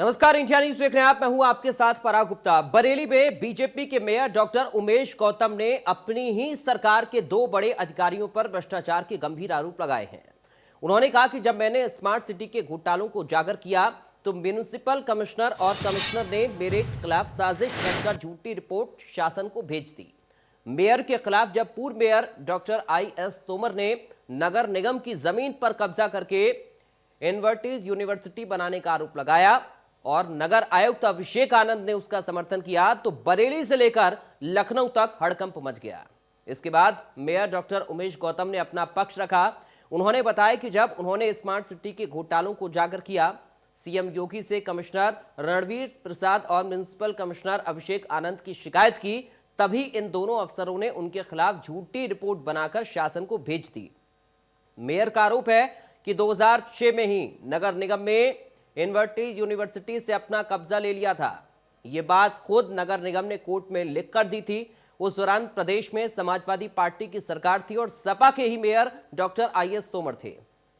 नमस्कार, India news देख रहे हैं आप। मैं हूं आपके साथ पराग गुप्ता। बरेली में बीजेपी के मेयर डॉक्टर उमेश गौतम ने अपनी ही सरकार के दो बड़े अधिकारियों पर भ्रष्टाचार के गंभीर आरोप लगाए हैं। उन्होंने कहा कि जब मैंने स्मार्ट सिटी के घोटालों को उजागर किया तो म्युनिसिपल कमिश्नर और कमिश्नर ने मेरे खिलाफ साजिश रचकर झूठी रिपोर्ट शासन को भेज दी। मेयर के खिलाफ जब पूर्व मेयर डॉक्टर IS तोमर ने नगर निगम की जमीन पर कब्जा करके इनवर्टिज यूनिवर्सिटी बनाने का आरोप लगाया और नगर आयुक्त अभिषेक आनंद ने उसका समर्थन किया तो बरेली से लेकर लखनऊ तक हड़कंप मच गया। इसके बाद मेयर डॉक्टर उमेश गौतम ने अपना पक्ष रखा। उन्होंने बताया कि जब उन्होंने स्मार्ट सिटी के घोटालों को उजागर किया, सीएम योगी से कमिश्नर रणवीर प्रसाद और म्युनिसिपल कमिश्नर अभिषेक आनंद की शिकायत की, तभी इन दोनों अफसरों ने उनके खिलाफ झूठी रिपोर्ट बनाकर शासन को भेज दी। मेयर का आरोप है कि 2006 में ही नगर निगम में इनवर्टिज यूनिवर्सिटी से अपना कब्जा ले लिया था। यह बात खुद नगर निगम ने कोर्ट में लिख कर दी थी। उस दौरान प्रदेश में समाजवादी पार्टी की सरकार थी और सपा के ही मेयर डॉक्टर IS तोमर थे।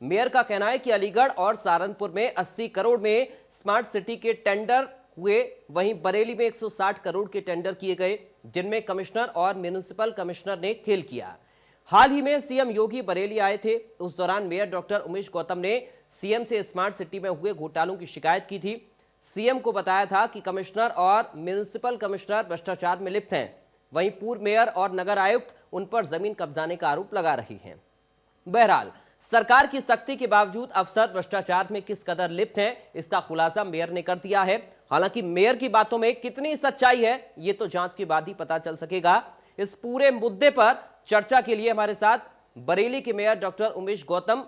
मेयर का कहना है कि अलीगढ़ और सहारनपुर में 80 करोड़ में स्मार्ट सिटी के टेंडर हुए, वहीं बरेली में 160 करोड़ के टेंडर किए गए, जिनमें कमिश्नर और म्युनिसिपल कमिश्नर ने खेल किया। हाल ही में सीएम योगी बरेली आए थे। उस दौरान मेयर डॉक्टर उमेश गौतम ने सीएम से स्मार्ट सिटी में हुए घोटालों की शिकायत की थी। सीएम को बताया था कि कमिश्नर और म्युनिसिपल कमिश्नर भ्रष्टाचार में लिप्त हैं। वहीं पूर्व मेयर और नगर आयुक्त उन पर जमीन कब्जाने का आरोप लगा रही हैं। बहरहाल, सरकार की सख्ती के बावजूद अफसर भ्रष्टाचार में किस कदर लिप्त हैं, इसका खुलासा मेयर ने कर दिया है। हालांकि मेयर की बातों में कितनी सच्चाई है, ये तो जांच के बाद ही पता चल सकेगा। इस पूरे मुद्दे पर चर्चा के लिए हमारे साथ बरेली के मेयर डॉक्टर उमेश गौतम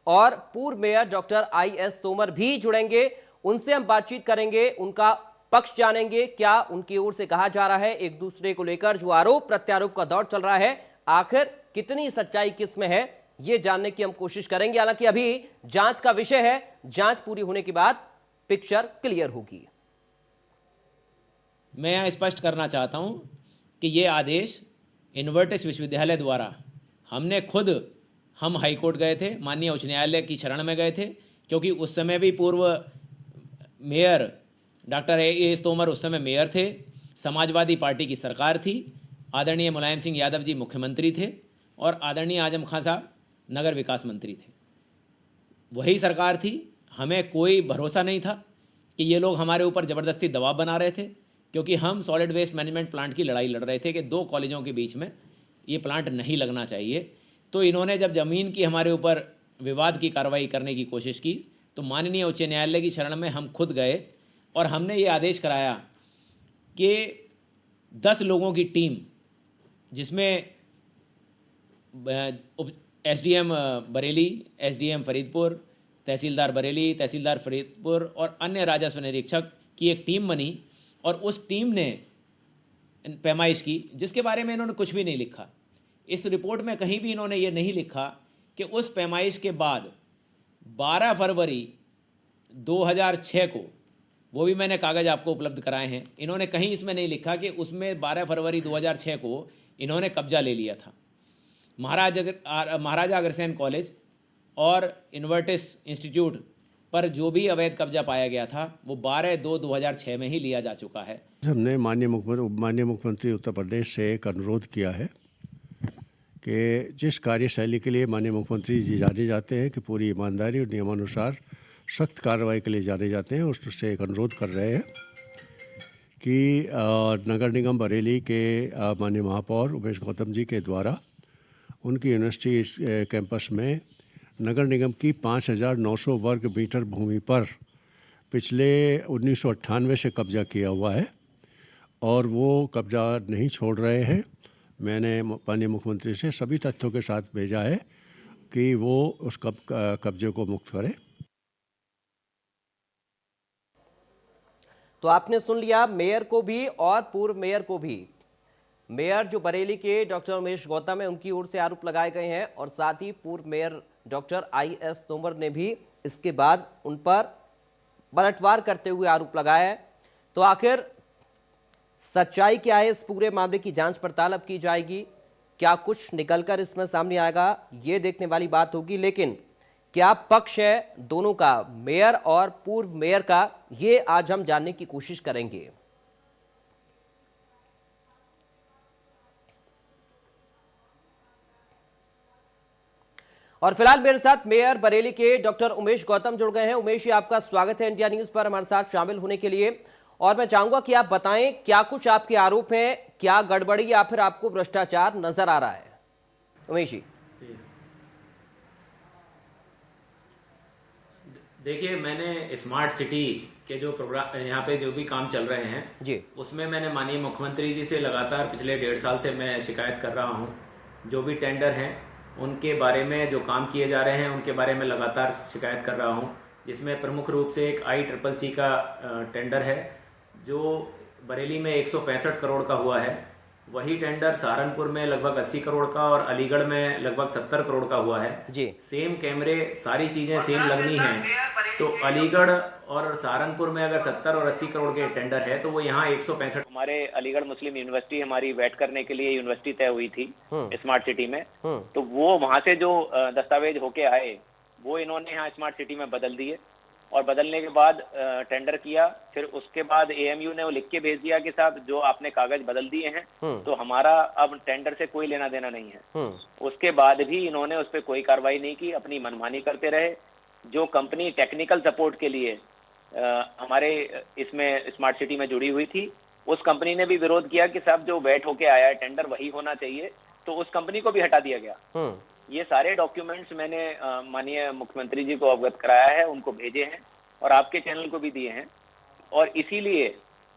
और पूर्व मेयर डॉक्टर IS तोमर भी जुड़ेंगे। उनसे हम बातचीत करेंगे, उनका पक्ष जानेंगे, क्या उनकी ओर से कहा जा रहा है एक दूसरे को लेकर जो आरोप प्रत्यारोप का दौर चल रहा है, आखिर कितनी सच्चाई किस में है, यह जानने की हम कोशिश करेंगे। हालांकि अभी जांच का विषय है, जांच पूरी होने के बाद पिक्चर क्लियर होगी। मैं यहां स्पष्ट करना चाहता हूं कि यह आदेश इन्वर्टिस विश्वविद्यालय द्वारा हम हाई कोर्ट गए थे, माननीय उच्च न्यायालय की शरण में गए थे, क्योंकि उस समय भी पूर्व मेयर डॉक्टर IS तोमर उस समय मेयर थे, समाजवादी पार्टी की सरकार थी, आदरणीय मुलायम सिंह यादव जी मुख्यमंत्री थे और आदरणीय आजम खान साहब नगर विकास मंत्री थे। वही सरकार थी। हमें कोई भरोसा नहीं था कि ये लोग हमारे ऊपर ज़बरदस्ती दबाव बना रहे थे, क्योंकि हम सॉलिड वेस्ट मैनेजमेंट प्लांट की लड़ाई लड़ रहे थे कि दो कॉलेजों के बीच में ये प्लांट नहीं लगना चाहिए। तो इन्होंने जब ज़मीन की हमारे ऊपर विवाद की कार्रवाई करने की कोशिश की तो माननीय उच्च न्यायालय की शरण में हम खुद गए और हमने ये आदेश कराया कि 10 लोगों की टीम, जिसमें SDM बरेली, SDM फरीदपुर, तहसीलदार बरेली, तहसीलदार फरीदपुर और अन्य राजस्व निरीक्षक की एक टीम बनी और उस टीम ने पैमाइश की, जिसके बारे में इन्होंने कुछ भी नहीं लिखा। इस रिपोर्ट में कहीं भी इन्होंने ये नहीं लिखा कि उस पैमाइश के बाद 12 फरवरी 2006 को, वो भी मैंने कागज़ आपको उपलब्ध कराए हैं, इन्होंने कहीं इसमें नहीं लिखा कि उसमें 12 फरवरी 2006 को इन्होंने कब्जा ले लिया था। महाराजा अग्रसेन कॉलेज और इन्वर्टिस इंस्टीट्यूट पर जो भी अवैध कब्जा पाया गया था वो 12/2/2006 में ही लिया जा चुका है। हमने माननीय मुख्यमंत्री उत्तर प्रदेश से एक अनुरोध किया है कि जिस कार्यशैली के लिए माननीय मुख्यमंत्री जी जाने जाते हैं कि पूरी ईमानदारी और नियमानुसार सख्त कार्रवाई के लिए जाने जाते हैं, उससे एक अनुरोध कर रहे हैं कि नगर निगम बरेली के माननीय महापौर उमेश गौतम जी के द्वारा उनकी यूनिवर्सिटी कैंपस में नगर निगम की 5,900 वर्ग मीटर भूमि पर पिछले 1998 से कब्जा किया हुआ है और वो कब्जा नहीं छोड़ रहे हैं। मैंने माननीय मुख्यमंत्री से सभी तथ्यों के साथ भेजा है कि वो उस कब्जे को मुक्त करें। तो आपने सुन लिया, मेयर को भी और पूर्व मेयर को भी। मेयर जो बरेली के डॉक्टर उमेश गौतम है, उनकी ओर से आरोप लगाए गए हैं और साथ ही पूर्व मेयर डॉक्टर IS तोमर ने भी इसके बाद उन पर पलटवार करते हुए आरोप लगाया है। तो आखिर सच्चाई क्या है, इस पूरे मामले की जांच पड़ताल अब की जाएगी। क्या कुछ निकलकर इसमें सामने आएगा, ये देखने वाली बात होगी। लेकिन क्या पक्ष है दोनों का, मेयर और पूर्व मेयर का, ये आज हम जानने की कोशिश करेंगे। और फिलहाल मेरे साथ मेयर बरेली के डॉक्टर उमेश गौतम जुड़ गए हैं। उमेश जी, आपका स्वागत है इंडिया न्यूज पर हमारे साथ शामिल होने के लिए। और मैं चाहूंगा कि आप बताएं क्या कुछ आपके आरोप हैं, क्या गड़बड़ी या फिर आपको भ्रष्टाचार नजर आ रहा है। उमेश जी। देखिए, मैंने स्मार्ट सिटी के जो प्रोग्राम यहाँ पे जो भी काम चल रहे हैं जी, उसमें मैंने माननीय मुख्यमंत्री जी से लगातार पिछले 1.5 साल से मैं शिकायत कर रहा हूँ। जो भी टेंडर हैं उनके बारे में, जो काम किए जा रहे हैं उनके बारे में लगातार शिकायत कर रहा हूँ, जिसमें प्रमुख रूप से एक ICCC का टेंडर है जो बरेली में 165 करोड़ का हुआ है। वही टेंडर सहारनपुर में लगभग 80 करोड़ का और अलीगढ़ में लगभग 70 करोड़ का हुआ है। जी, सेम कैमरे, सारी चीजें सेम लगनी हैं। तो अलीगढ़ और सहारनपुर में अगर 70 और 80 करोड़ के टेंडर है तो वो यहाँ 165। हमारे अलीगढ़ मुस्लिम यूनिवर्सिटी हमारी वेट करने के लिए यूनिवर्सिटी तय हुई थी स्मार्ट सिटी में, तो वो वहां से जो दस्तावेज होके आए वो इन्होंने यहाँ स्मार्ट सिटी में बदल दिए और बदलने के बाद टेंडर किया। फिर उसके बाद AMU ने वो लिख के भेज दिया कि साहब जो आपने कागज बदल दिए हैं तो हमारा अब टेंडर से कोई लेना देना नहीं है। उसके बाद भी इन्होंने उस पर कोई कार्रवाई नहीं की, अपनी मनमानी करते रहे। जो कंपनी टेक्निकल सपोर्ट के लिए हमारे इसमें स्मार्ट सिटी में जुड़ी हुई थी, उस कंपनी ने भी विरोध किया कि साहब जो वेट होके आया है टेंडर वही होना चाहिए, तो उस कंपनी को भी हटा दिया गया। ये सारे डॉक्यूमेंट्स मैंने माननीय मुख्यमंत्री जी को अवगत कराया है, उनको भेजे हैं और आपके चैनल को भी दिए हैं। और इसीलिए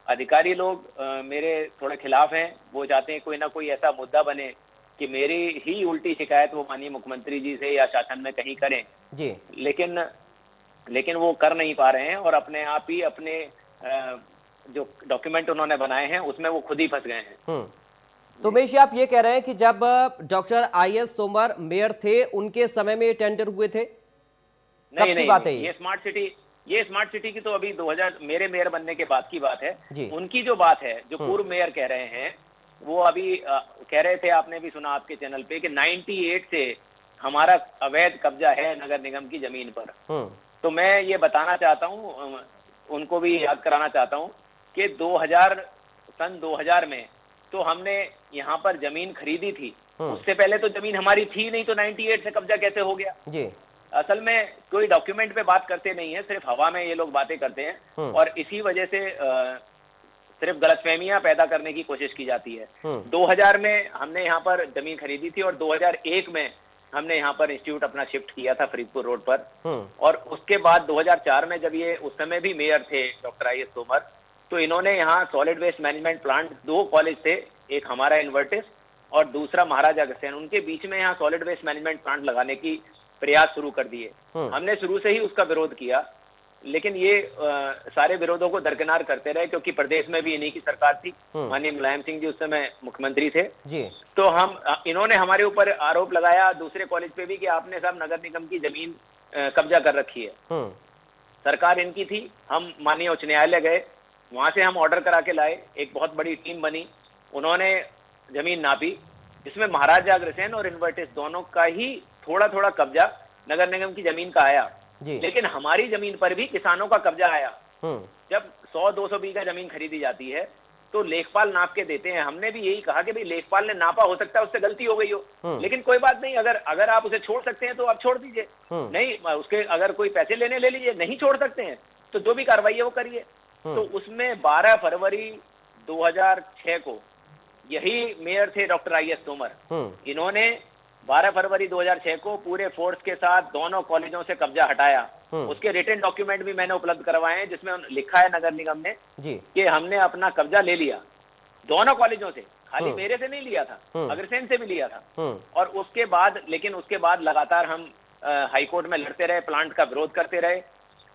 अधिकारी लोग मेरे थोड़े खिलाफ हैं। वो चाहते हैं कोई ना कोई ऐसा मुद्दा बने कि मेरी ही उल्टी शिकायत वो माननीय मुख्यमंत्री जी से या शासन में कहीं करें जी, लेकिन वो कर नहीं पा रहे हैं और अपने आप ही अपने जो डॉक्यूमेंट उन्होंने बनाए हैं उसमें वो खुद ही फंस गए हैं। तो उमेश जी, आप ये कह रहे हैं कि जब डॉक्टर IS तोमर मेयर थे उनके समय में ये टेंडर हुए थे? नहीं, की बात है ये स्मार्ट सिटी की तो अभी 2000 मेरे मेयर बनने के बाद की बात है। जी। उनकी जो बात है, जो पूर्व मेयर कह रहे हैं, वो अभी कह रहे थे, आपने भी सुना आपके चैनल पे, कि 98 से हमारा अवैध कब्जा है नगर निगम की जमीन पर। तो मैं ये बताना चाहता हूँ, उनको भी याद कराना चाहता हूँ कि सन 2000 में तो हमने यहाँ पर जमीन खरीदी थी। उससे पहले तो जमीन हमारी थी नहीं, तो 98 से कब्जा कैसे हो गया? जी, असल में कोई डॉक्यूमेंट पे बात करते नहीं है, सिर्फ हवा में ये लोग बातें करते हैं और इसी वजह से सिर्फ गलतफहमियां पैदा करने की कोशिश की जाती है। 2000 में हमने यहाँ पर जमीन खरीदी थी और 2001 में हमने यहाँ पर इंस्टीट्यूट अपना शिफ्ट किया था फरीदपुर रोड पर। और उसके बाद 2004 में जब ये उस समय भी मेयर थे डॉक्टर IS तोमर, तो इन्होंने यहाँ solid waste management plant, 2 college थे, एक हमारा इन्वर्टिस और दूसरा महाराजा अग्रसेन, उनके बीच में यहाँ सॉलिड वेस्ट मैनेजमेंट प्लांट लगाने की प्रयास शुरू कर दिए। हमने शुरू से ही उसका विरोध किया, लेकिन ये सारे विरोधों को दरकिनार करते रहे क्योंकि प्रदेश में भी इन्हीं की सरकार थी। माननीय मुलायम सिंह जी उस समय मुख्यमंत्री थे जी। तो इन्होंने हमारे ऊपर आरोप लगाया दूसरे कॉलेज पे भी कि आपने साहब नगर निगम की जमीन कब्जा कर रखी है। सरकार इनकी थी। हम माननीय उच्च न्यायालय गए, वहां से हम ऑर्डर करा के लाए, एक बहुत बड़ी टीम बनी, उन्होंने जमीन नापी, जिसमें महाराजा अग्रसेन और इन्वर्टिस दोनों का ही थोड़ा थोड़ा कब्जा नगर निगम की जमीन का आया, लेकिन हमारी जमीन पर भी किसानों का कब्जा आया। जब 100-200 बीघा जमीन खरीदी जाती है तो लेखपाल नाप के देते हैं। हमने भी यही कहा कि भाई लेखपाल ने नापा, हो सकता है उससे गलती हो गई हो, लेकिन कोई बात नहीं, अगर आप उसे छोड़ सकते हैं तो आप छोड़ दीजिए, नहीं उसके अगर कोई पैसे लेने ले लीजिए, नहीं छोड़ सकते हैं तो जो भी कार्रवाई है वो करिए। तो उसमें 12 फरवरी 2006 को यही मेयर थे डॉक्टर IS तोमर, इन्होंने 12 फरवरी 2006 को पूरे फोर्स के साथ दोनों कॉलेजों से कब्जा हटाया। उसके रिटन डॉक्यूमेंट भी मैंने उपलब्ध करवाए हैं, जिसमें लिखा है नगर निगम ने कि हमने अपना कब्जा ले लिया दोनों कॉलेजों से, खाली मेरे से नहीं लिया था, अग्रसेन से भी लिया था। और उसके बाद लगातार हम हाईकोर्ट में लड़ते रहे, प्लांट का विरोध करते रहे।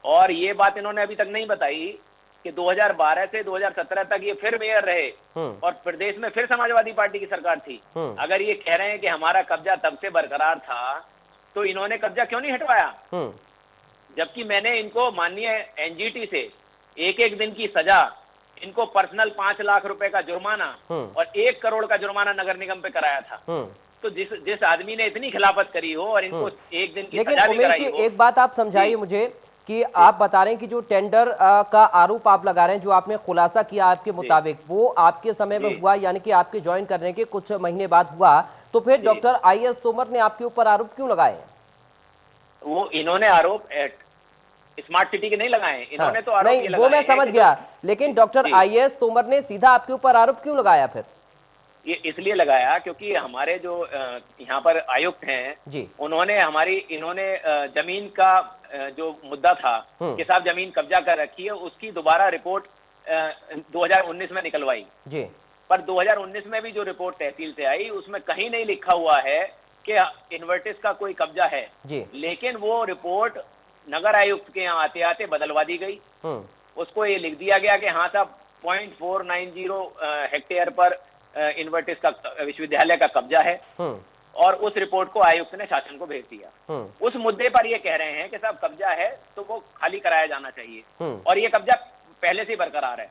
और ये बात इन्होंने अभी तक नहीं बताई कि 2012 से 2017 तक ये फिर मेयर रहे और प्रदेश में फिर समाजवादी पार्टी की सरकार थी। अगर ये कह रहे हैं कि हमारा कब्जा तब से बरकरार था, तो इन्होंने कब्जा क्यों नहीं हटवाया? जबकि मैंने इनको माननीय NGT से 1-1 दिन की सजा, इनको पर्सनल 5 लाख रुपए का जुर्माना और 1 करोड़ का जुर्माना नगर निगम पे कराया था। तो जिस जिस आदमी ने इतनी खिलाफत करी हो और इनको एक दिन की लेकिन सजा भी उमेश कराई जी, हो। एक बात आप समझाइए मुझे कि आप बता रहे हैं कि जो टेंडर का आरोप आप लगा रहे हैं, जो आपने खुलासा किया आपके मुताबिक, वो आपके समय में जी। हुआ, यानी कि आपके ज्वाइन करने के कुछ महीने बाद हुआ, तो फिर जी। डॉक्टर आईएएस तोमर ने आपके ऊपर आरोप क्यों लगाए? वो इन्होंने आरोप स्मार्ट सिटी के नहीं लगाए हैं, हाँ, इन्होंने तो आरोप नहीं ये वो लगाए मैं हैं समझ कि गया, लेकिन डॉक्टर जी। आईएएस तोमर ने सीधा आपके ऊपर आरोप क्यों लगाया फिर? ये इसलिए लगाया क्योंकि हमारे जो यहाँ पर आयुक्त हैं, जी। उन्होंने इन्होंने जमीन का जो मुद्दा था कि साहब जमीन कब्जा कर रखी है, उसकी दोबारा रिपोर्ट 2019 में निकलवाई। जी। पर 2019 में भी जो रिपोर्ट तहसील से आई, उसमें कहीं नहीं लिखा हुआ है कि इन्वर्टिस का कोई कब्जा है। जी। लेकिन वो रिपोर्ट नगर आयुक्त के यहाँ आते आते बदलवा दी गई। उसको ये लिख दिया गया कि हाँ साहब 0.490 हेक्टेयर पर इन्वर्टिस का विश्वविद्यालय का कब्जा है, और उस रिपोर्ट को आयुक्त ने शासन को भेज दिया। उस मुद्दे पर ये कह रहे हैं कि साहब कब्जा है तो वो खाली कराया जाना चाहिए, और ये कब्जा पहले से ही बरकरार है।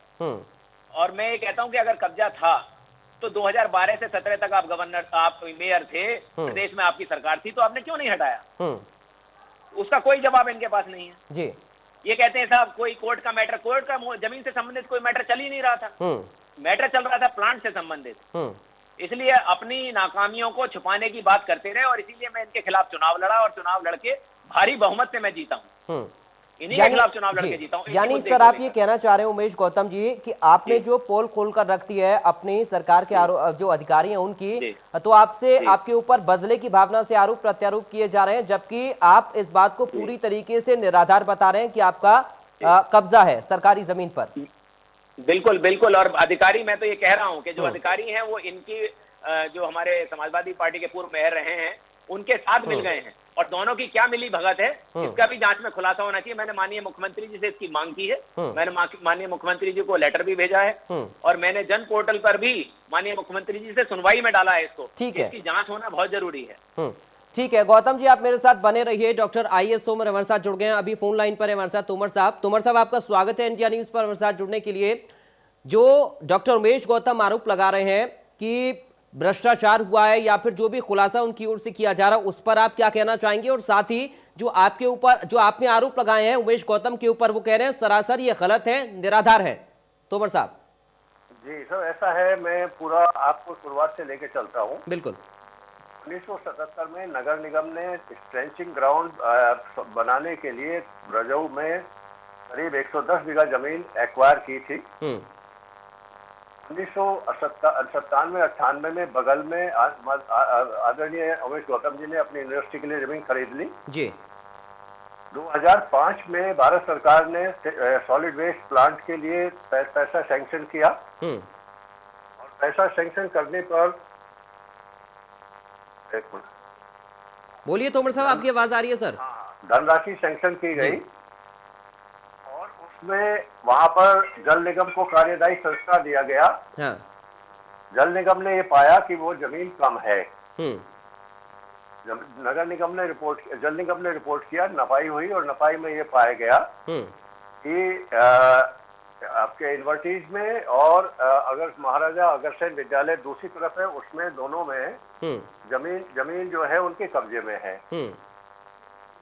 और मैं ये कहता हूं कि अगर कब्जा था तो 2012 से 17 तक आप मेयर थे, प्रदेश में आपकी सरकार थी, तो आपने क्यों नहीं हटाया? उसका कोई जवाब इनके पास नहीं है जी। ये कहते हैं साहब कोई कोर्ट का जमीन से संबंधित कोई मैटर चल ही नहीं रहा था। मैटर चल रहा था प्लांट से संबंधित। इसलिए अपनी नाकामियों को छुपाने की बात करते रहे, और इसीलिए मैं इनके खिलाफ चुनाव लड़ा, और चुनाव लड़के भारी बहुमत से मैं जीता हूँ। इन्हीं के खिलाफ चुनाव लड़के जीता हूँ। यानी सर आप ये कहना चाह रहे हैं उमेश गौतम जी कि आपने जो पोल खोल कर रख दी है अपनी सरकार के जो अधिकारी हैं उनकी, तो आपसे आपके ऊपर बदले की भावना से आरोप प्रत्यारोप किए जा रहे हैं, जबकि आप इस बात को पूरी तरीके से निराधार बता रहे हैं कि आपका कब्जा है सरकारी जमीन पर। बिल्कुल बिल्कुल। और अधिकारी, मैं तो ये कह रहा हूँ कि जो अधिकारी हैं वो इनकी जो हमारे समाजवादी पार्टी के पूर्व मेयर रहे हैं उनके साथ मिल गए हैं, और दोनों की क्या मिली भगत है इसका भी जांच में खुलासा होना चाहिए। मैंने माननीय मुख्यमंत्री जी से इसकी मांग की है, मैंने माननीय मुख्यमंत्री जी को लेटर भी भेजा है, और मैंने जन पोर्टल पर भी माननीय मुख्यमंत्री जी से सुनवाई में डाला है इसको। ठीक है, इसकी जांच होना बहुत जरूरी है। ठीक है गौतम जी, आप मेरे साथ बने रहिए। डॉक्टर आईएएस तोमर हमारे साथ जुड़ गए हैं, अभी फोन लाइन पर है हमारे साथ तोमर साहब आपका स्वागत है इंडिया न्यूज पर हमारे साथ जुड़ने के लिए। जो डॉक्टर उमेश गौतम आरोप लगा रहे हैं कि भ्रष्टाचार हुआ है, या फिर जो भी खुलासा उनकी ओर से किया जा रहा है, उस पर आप क्या कहना चाहेंगे? और साथ ही जो आपके ऊपर जो आपने आरोप लगाए हैं उमेश गौतम के ऊपर, वो कह रहे हैं सरासर ये गलत है, निराधार है। तोमर साहब। जी सर, ऐसा है, मैं पूरा आपको शुरुआत से लेके चलता हूँ। बिल्कुल। 1977 में नगर निगम ने स्ट्रेंचिंग ग्राउंड बनाने के लिए ब्रजऊ में करीब 110 बीघा जमीन एक्वायर की थी। 1997-98 में बगल में आदरणीय उमेश गौतम जी ने अपनी यूनिवर्सिटी के लिए जमीन खरीद ली जी। 2005 में भारत सरकार ने सॉलिड वेस्ट प्लांट के लिए पैसा सैंक्शन किया, और पैसा सैंक्शन करने पर एक मिनट बोलिए तोमर साहब, आपकी आवाज आ रही है सर। धनराशि सैंक्शन की गई, और उसमें वहां पर जल निगम को कार्यदायी संस्था दिया गया। हाँ। जल निगम ने ये पाया कि वो जमीन कम है। जल निगम ने रिपोर्ट किया, नपाई हुई, और नपाई में ये पाया गया कि आपके यूनिवर्सिटीज में और अगर महाराजा अग्रसेन विद्यालय दूसरी तरफ है, उसमें दोनों में जमीन जो है उनके कब्जे में है।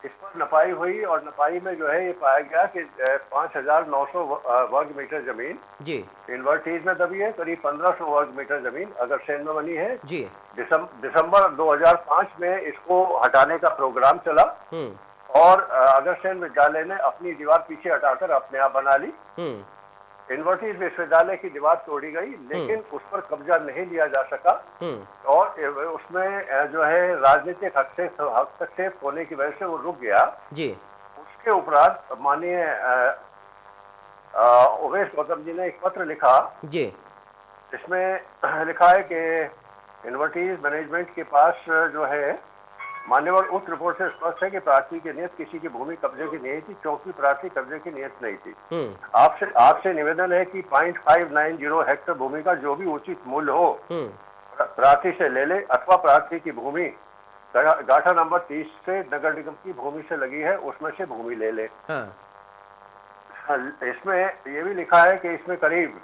इस पर नपाई हुई, और नपाई में जो है ये पाया गया कि 5,900 वर्ग मीटर जमीन जी यूनिवर्सिटीज में दबी है, करीब 1,500 वर्ग मीटर जमीन अग्रसेन में बनी है जी। दिसंबर 2005 में इसको हटाने का प्रोग्राम चला, और अग्रसेन विद्यालय ने अपनी दीवार पीछे हटाकर अपने आप बना ली। यूनिवर्सिटी विश्वविद्यालय की दीवार तोड़ी गई, लेकिन उस पर कब्जा नहीं लिया जा सका, और उसमें जो है राजनीतिक हस्तक्षेप होने की वजह से वो रुक गया जी। उसके उपरांत माननीय उमेश गौतम जी ने एक पत्र लिखा जी। इसमें लिखा है कि यूनिवर्सिटी मैनेजमेंट के पास जो है मान्यवर उस रिपोर्ट से स्पष्ट है कि प्रार्थी की नियत किसी की भूमि कब्जे की नहीं थी, क्योंकि प्रार्थी कब्जे की नियत नहीं थी। आपसे निवेदन है कि 0.590 हेक्टेयर भूमि का जो भी उचित मूल्य हो प्रार्थी से ले ले, अथवा प्रार्थी की भूमि गाठा नंबर 30 से नगर निगम की भूमि से लगी है उसमें से भूमि ले ले। इसमें ये भी लिखा है कि इसमें करीब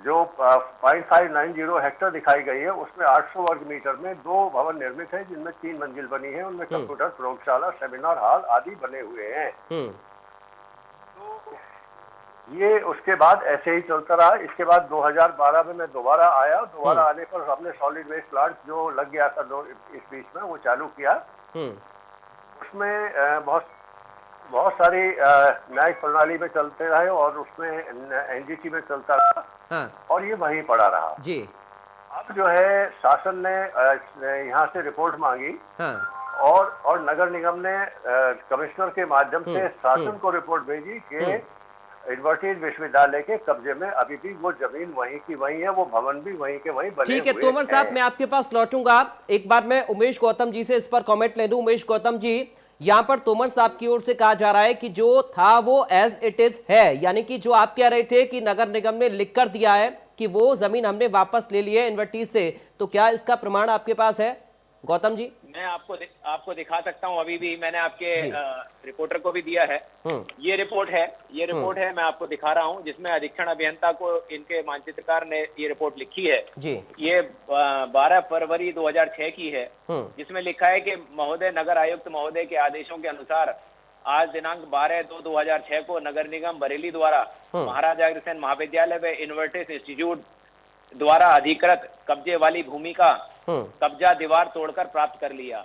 जो 0.590 हेक्टेयर दिखाई गई है उसमें 800 वर्ग मीटर में 2 भवन निर्मित है, जिनमें 3 मंजिल बनी है। उनमें कंप्यूटर प्रयोगशाला, सेमिनार हॉल आदि बने हुए हैं। ये उसके बाद ऐसे ही चलता रहा। इसके बाद 2012 में मैं दोबारा आया। दोबारा आने पर हमने सॉलिड वेस्ट प्लांट जो लग गया था इस बीच में, वो चालू किया। उसमें बहुत सारी न्यायिक प्रणाली में चलते रहे और उसमें एनजीटी में चलता रहा। हाँ। और ये वहीं पड़ा रहा जी। अब जो है शासन ने यहाँ से रिपोर्ट मांगी। हाँ। और नगर निगम ने कमिश्नर के माध्यम से शासन को रिपोर्ट भेजी कि इन्वर्टेड विश्वविद्यालय के कब्जे में अभी भी वो जमीन वहीं की वहीं है, वो भवन भी वहीं के वहीं बने ठीक है हुए तोमर साहब, मैं आपके पास लौटूंगा। एक बार मैं उमेश गौतम जी से इस पर कमेंट ले लूं। उमेश गौतम जी, यहाँ पर तोमर साहब की ओर से कहा जा रहा है कि जो था वो एज इट इज है, यानी कि जो आप कह रहे थे कि नगर निगम ने लिख कर दिया है कि वो जमीन हमने वापस ले ली है इन्वर्टीज से, तो क्या इसका प्रमाण आपके पास है गौतम जी? मैं आपको दिखा सकता हूं। अभी भी मैंने आपके रिपोर्टर को भी दिया है। ये रिपोर्ट है, मैं आपको दिखा रहा हूं, जिसमें अधीक्षण अभियंता को इनके मानचित्रकार ने ये रिपोर्ट लिखी है जी। ये 12 फरवरी 2006 की है, जिसमें लिखा है कि महोदय नगर आयुक्त महोदय के आदेशों के अनुसार आज दिनांक 12/2/2006 को नगर निगम बरेली द्वारा महाराजा अग्रसेन महाविद्यालय व इन्वर्टिस इंस्टीट्यूट द्वारा अधिकृत कब्जे वाली भूमि का कब्जा दीवार तोड़कर प्राप्त कर लिया।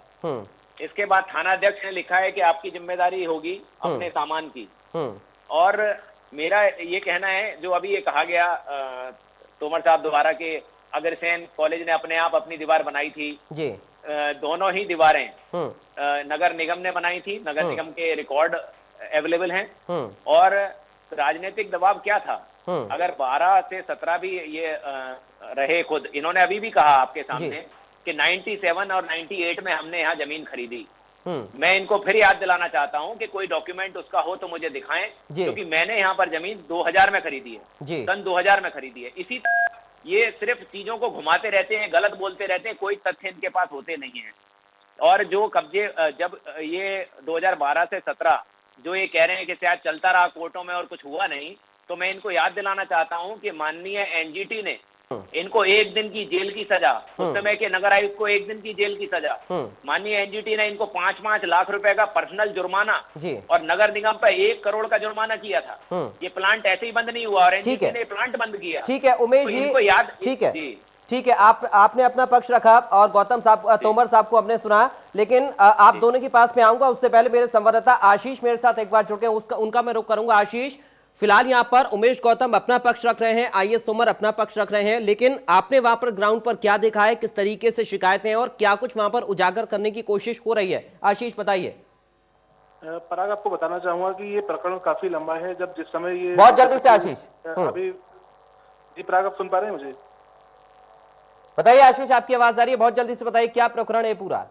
इसके बाद थानाध्यक्ष ने लिखा है कि आपकी जिम्मेदारी होगी अपने सामान की। और मेरा ये कहना है, जो अभी ये कहा गया तोमर साहब द्वारा कि अग्रसेन कॉलेज ने अपने आप अपनी दीवार बनाई थी जी। दोनों ही दीवारें नगर निगम ने बनाई थी। नगर निगम के रिकॉर्ड अवेलेबल हैं। और राजनीतिक दबाव क्या था? अगर 12 से 17 भी ये रहे, खुद इन्होंने अभी भी कहा आपके सामने कि 97 और 98 में हमने यहाँ जमीन खरीदी। मैं इनको फिर याद दिलाना चाहता हूँ कि कोई डॉक्यूमेंट उसका हो तो मुझे दिखाएं, क्योंकि मैंने यहाँ पर जमीन 2000 में खरीदी है, सन 2000 में खरीदी है। इसी तरह ये सिर्फ चीजों को घुमाते रहते हैं, गलत बोलते रहते हैं, कोई तथ्य इनके पास होते नहीं है। और जो कब्जे जब ये 2012 से 17 जो ये कह रहे हैं कि शायद चलता रहा कोर्टों में और कुछ हुआ नहीं, तो मैं इनको याद दिलाना चाहता हूं कि माननीय एनजीटी ने इनको 1 दिन की जेल की सजा, उस समय के नगर आयुक्त को 1 दिन की जेल की सजा, माननीय एनजीटी ने इनको 5-5 लाख रुपए का पर्सनल जुर्माना और नगर निगम पर 1 करोड़ का जुर्माना किया था। ये प्लांट ऐसे ही बंद नहीं हुआ और एनजीटी ने प्लांट बंद किया। ठीक है उमेश जी, इनको याद, ठीक है, ठीक है, आपने अपना पक्ष रखा और गौतम साहब, तोमर साहब को आपने सुना, लेकिन आप दोनों के पास में आऊंगा। उससे पहले मेरे संवाददाता आशीष मेरे साथ एक बार जुड़ गए, उनका मैं रुख करूंगा। आशीष, फिलहाल यहाँ पर उमेश गौतम अपना पक्ष रख रहे हैं, आईएएस तोमर अपना पक्ष रख रहे हैं, लेकिन आपने वहां पर ग्राउंड पर क्या देखा है, किस तरीके से शिकायतें हैं और क्या कुछ वहां पर उजागर करने की कोशिश हो रही है? आशीष बताइए। पराग, आपको बताना चाहूंगा कि ये प्रकरण काफी लंबा है। जब जिस समय ये बहुत जल्दी से आशीष अभी जी पराग, आप सुन पा रहे हैं मुझे? बताइए आशीष, आपकी आवाज आ रही है, बहुत जल्दी से बताइए क्या प्रकरण है पूरा।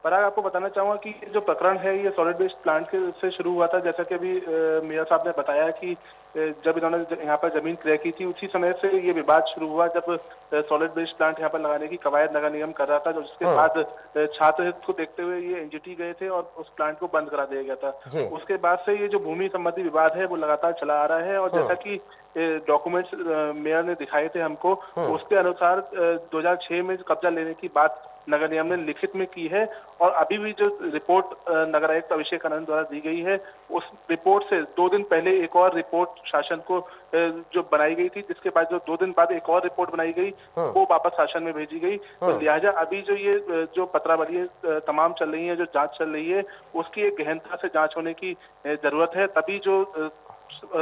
पराग, आपको बताना चाहूंगा कि जो प्रकरण है ये सॉलिड वेस्ट प्लांट से शुरू हुआ था। जैसा कि अभी मेयर साहब ने बताया कि जब इन्होंने यहाँ पर जमीन क्रय की थी, उसी समय से ये विवाद शुरू हुआ जब सॉलिड वेस्ट प्लांट यहाँ पर लगाने की कवायद नगर निगम कर रहा था। जो जिसके बाद छात्र हित को देखते हुए ये एनजीटी गए थे और उस प्लांट को बंद करा दिया गया था। उसके बाद से ये जो भूमि संबंधी विवाद है वो लगातार चला आ रहा है। और जैसा कि डॉक्यूमेंट्स मेयर ने दिखाए थे हमको, उसके अनुसार 2006 में कब्जा लेने की बात नगर निगम ने लिखित में की है। और अभी भी जो रिपोर्ट नगर आयुक्त अभिषेक आनंद द्वारा दी गई है, उस रिपोर्ट से 2 दिन पहले एक और रिपोर्ट शासन को जो बनाई गई थी, जिसके बाद जो 2 दिन बाद एक और रिपोर्ट बनाई गई, वो वापस शासन में भेजी गई। तो लिहाजा अभी जो ये जो पत्रावली तमाम चल रही है, जो जांच चल रही है, उसकी एक गहनता से जांच होने की जरूरत है, तभी जो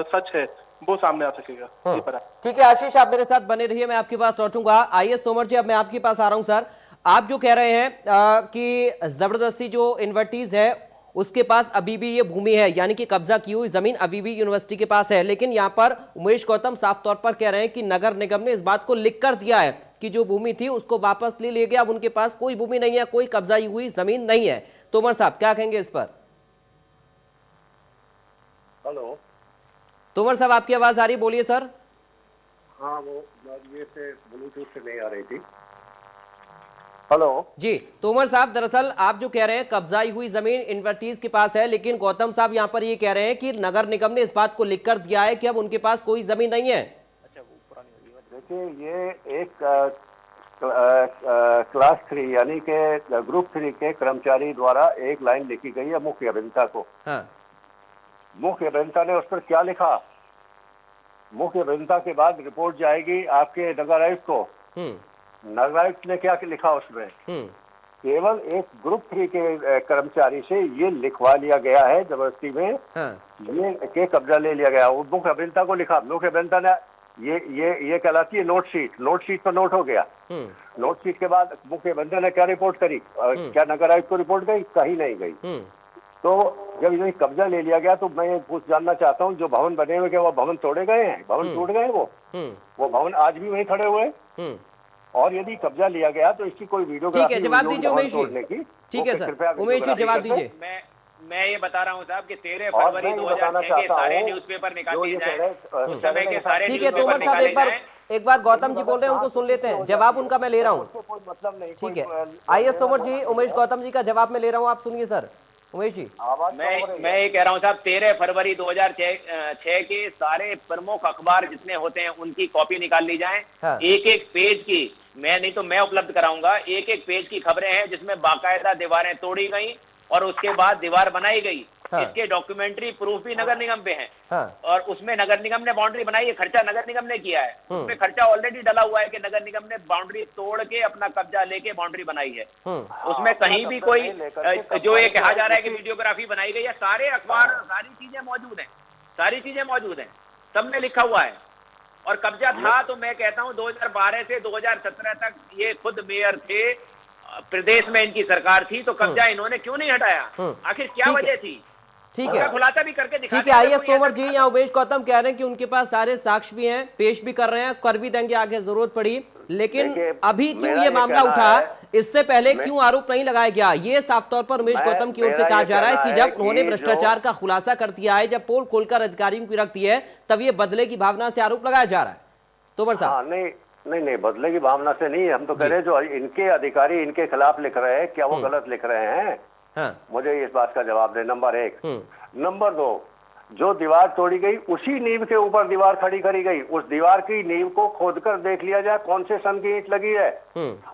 सच है वो सामने आ सकेगा। ठीक है आशीष, आप मेरे साथ बने रहिए, मैं आपके पास लौटूंगा। आईएएस तोमर जी, अब मैं आपके पास आ रहा हूं। सर, आप जो कह रहे हैं कि जबरदस्ती जो इन्वर्टीज है उसके पास अभी भी ये भूमि है, यानी कि कब्जा की हुई जमीन अभी भी यूनिवर्सिटी के पास है, लेकिन यहाँ पर उमेश गौतम साफ तौर पर कह रहे हैं कि नगर निगम ने इस बात को लिख कर दिया है कि जो भूमि थी उसको वापस ले लिया गया, अब उनके पास कोई भूमि नहीं है, कोई कब्जाई हुई जमीन नहीं है। तोमर साहब क्या कहेंगे इस पर? हेलो तोमर साहब, आपकी आवाज आ रही, बोलिए सर। हाँ, वो ये से ब्लूटूथ से नहीं आ रही थी। हेलो जी तोमर साहब, दरअसल आप जो कह रहे हैं कब्जाई हुई जमीन इन्वर्टीज के पास है, लेकिन गौतम साहब यहाँ पर ये कह रहे हैं कि नगर निगम ने इस बात को लिख कर दिया है कि अब उनके पास कोई जमीन नहीं है। देखिए, ये एक क्लास 3 यानी कि ग्रुप 3 के कर्मचारी द्वारा एक लाइन लिखी गई है मुख्य अभियंता को। हाँ। मुख्य अभियंता ने उस पर क्या लिखा? मुख्य अभियंता के बाद रिपोर्ट जाएगी आपके नगर आयुक्त को। नगर आयुक्त ने क्या लिखा उसमें? केवल एक ग्रुप 3 के कर्मचारी से ये लिखवा लिया गया है जबरदस्ती में, ये के कब्जा ले लिया गया। वो मुख्य अभियंता को लिखा, मुख्य अभियंता ने ये कहलाती है नोट शीट। नोट शीट पर नोट हो गया। नोट शीट के बाद मुख्य अभियंता ने क्या रिपोर्ट करी? क्या नगर आयुक्त को रिपोर्ट गई? कहीं नहीं गई। तो जब ये कब्जा ले लिया गया तो मैं कुछ जानना चाहता हूँ, जो भवन बने हुए, क्या वो भवन तोड़े गए हैं? भवन टूट गए? वो भवन आज भी वहीं खड़े हुए हैं। और यदि कब्जा लिया गया तो इसकी कोई वीडियोग्राफी, ठीक है, जवाब दीजिए उमेश जी। ठीक है सर, उमेश जी जवाब दीजिए। मैं ये बता रहा हूँ साहब कि 13 फरवरी 2006 के सारे न्यूज़पेपर निकाल दिए जाए, उस समय के सारे ठीक है तोमर साहब, एक बार गौतम जी बोल रहे हैं, उनको सुन लेते हैं। जवाब उनका मैं ले रहा हूँ। मतलब नहीं। ठीक है, आइए तोमर जी, उमेश गौतम जी का जवाब मैं ले रहा हूँ, आप सुनिए सर। उमेश जी, मैं ये कह रहा हूँ साहब, 13 फरवरी 2006 के सारे प्रमुख अखबार जितने होते हैं उनकी कॉपी निकाल ली जाए। हाँ। एक एक पेज की, मैं नहीं तो मैं उपलब्ध कराऊंगा, एक एक पेज की खबरें हैं जिसमें बाकायदा दीवारें तोड़ी गई और उसके बाद दीवार बनाई गई। हाँ। इसके डॉक्यूमेंट्री प्रूफ भी नगर निगम पे हैं। हाँ। और उसमें नगर निगम ने बाउंड्री बनाई है, खर्चा नगर निगम ने किया है। उसमें खर्चा ऑलरेडी डला हुआ है कि नगर निगम ने बाउंड्री तोड़ के अपना कब्जा लेके बाउंड्री बनाई है। उसमें कहीं भी कोई जो ये कहा जा रहा है कि वीडियोग्राफी बनाई गई है, सारे अखबार, सारी चीजें मौजूद हैं, सारी चीजें मौजूद हैं, सब में लिखा हुआ है। और कब्जा था तो मैं कहता हूं 2012 से 2017 तक ये खुद मेयर थे, प्रदेश में इनकी सरकार थी, तो कब्जा इन्होंने क्यों नहीं हटाया? आखिर क्या वजह थी? ठीक है, खुलासा भी करके दिखा। ठीक है, आइए तोमर जी, यहाँ उमेश गौतम कह रहे हैं कि उनके पास सारे साक्ष्य भी हैं, पेश भी कर रहे हैं, कर भी देंगे आगे जरूरत पड़ी। लेकिन अभी क्यों ये मामला उठा, इससे पहले क्यों आरोप नहीं लगाया गया? ये साफ तौर पर उमेश गौतम की ओर से कहा जा रहा है कि जब उन्होंने भ्रष्टाचार का खुलासा कर दिया है, जब पोल खोलकर अधिकारियों की रख दी है, तब ये बदले की भावना से आरोप लगाया जा रहा है। तोमर साहब, नहीं, बदले की भावना से नहीं, हम तो कह रहे हैं जो इनके अधिकारी इनके खिलाफ लिख रहे हैं, क्या वो गलत लिख रहे हैं? हाँ। मुझे इस बात का जवाब दे, नंबर 1। नंबर 2, जो दीवार तोड़ी गई उसी नींव के ऊपर दीवार खड़ी करी गई। उस दीवार की नींव को खोदकर देख लिया जाए कौन से सन की ईंट लगी है।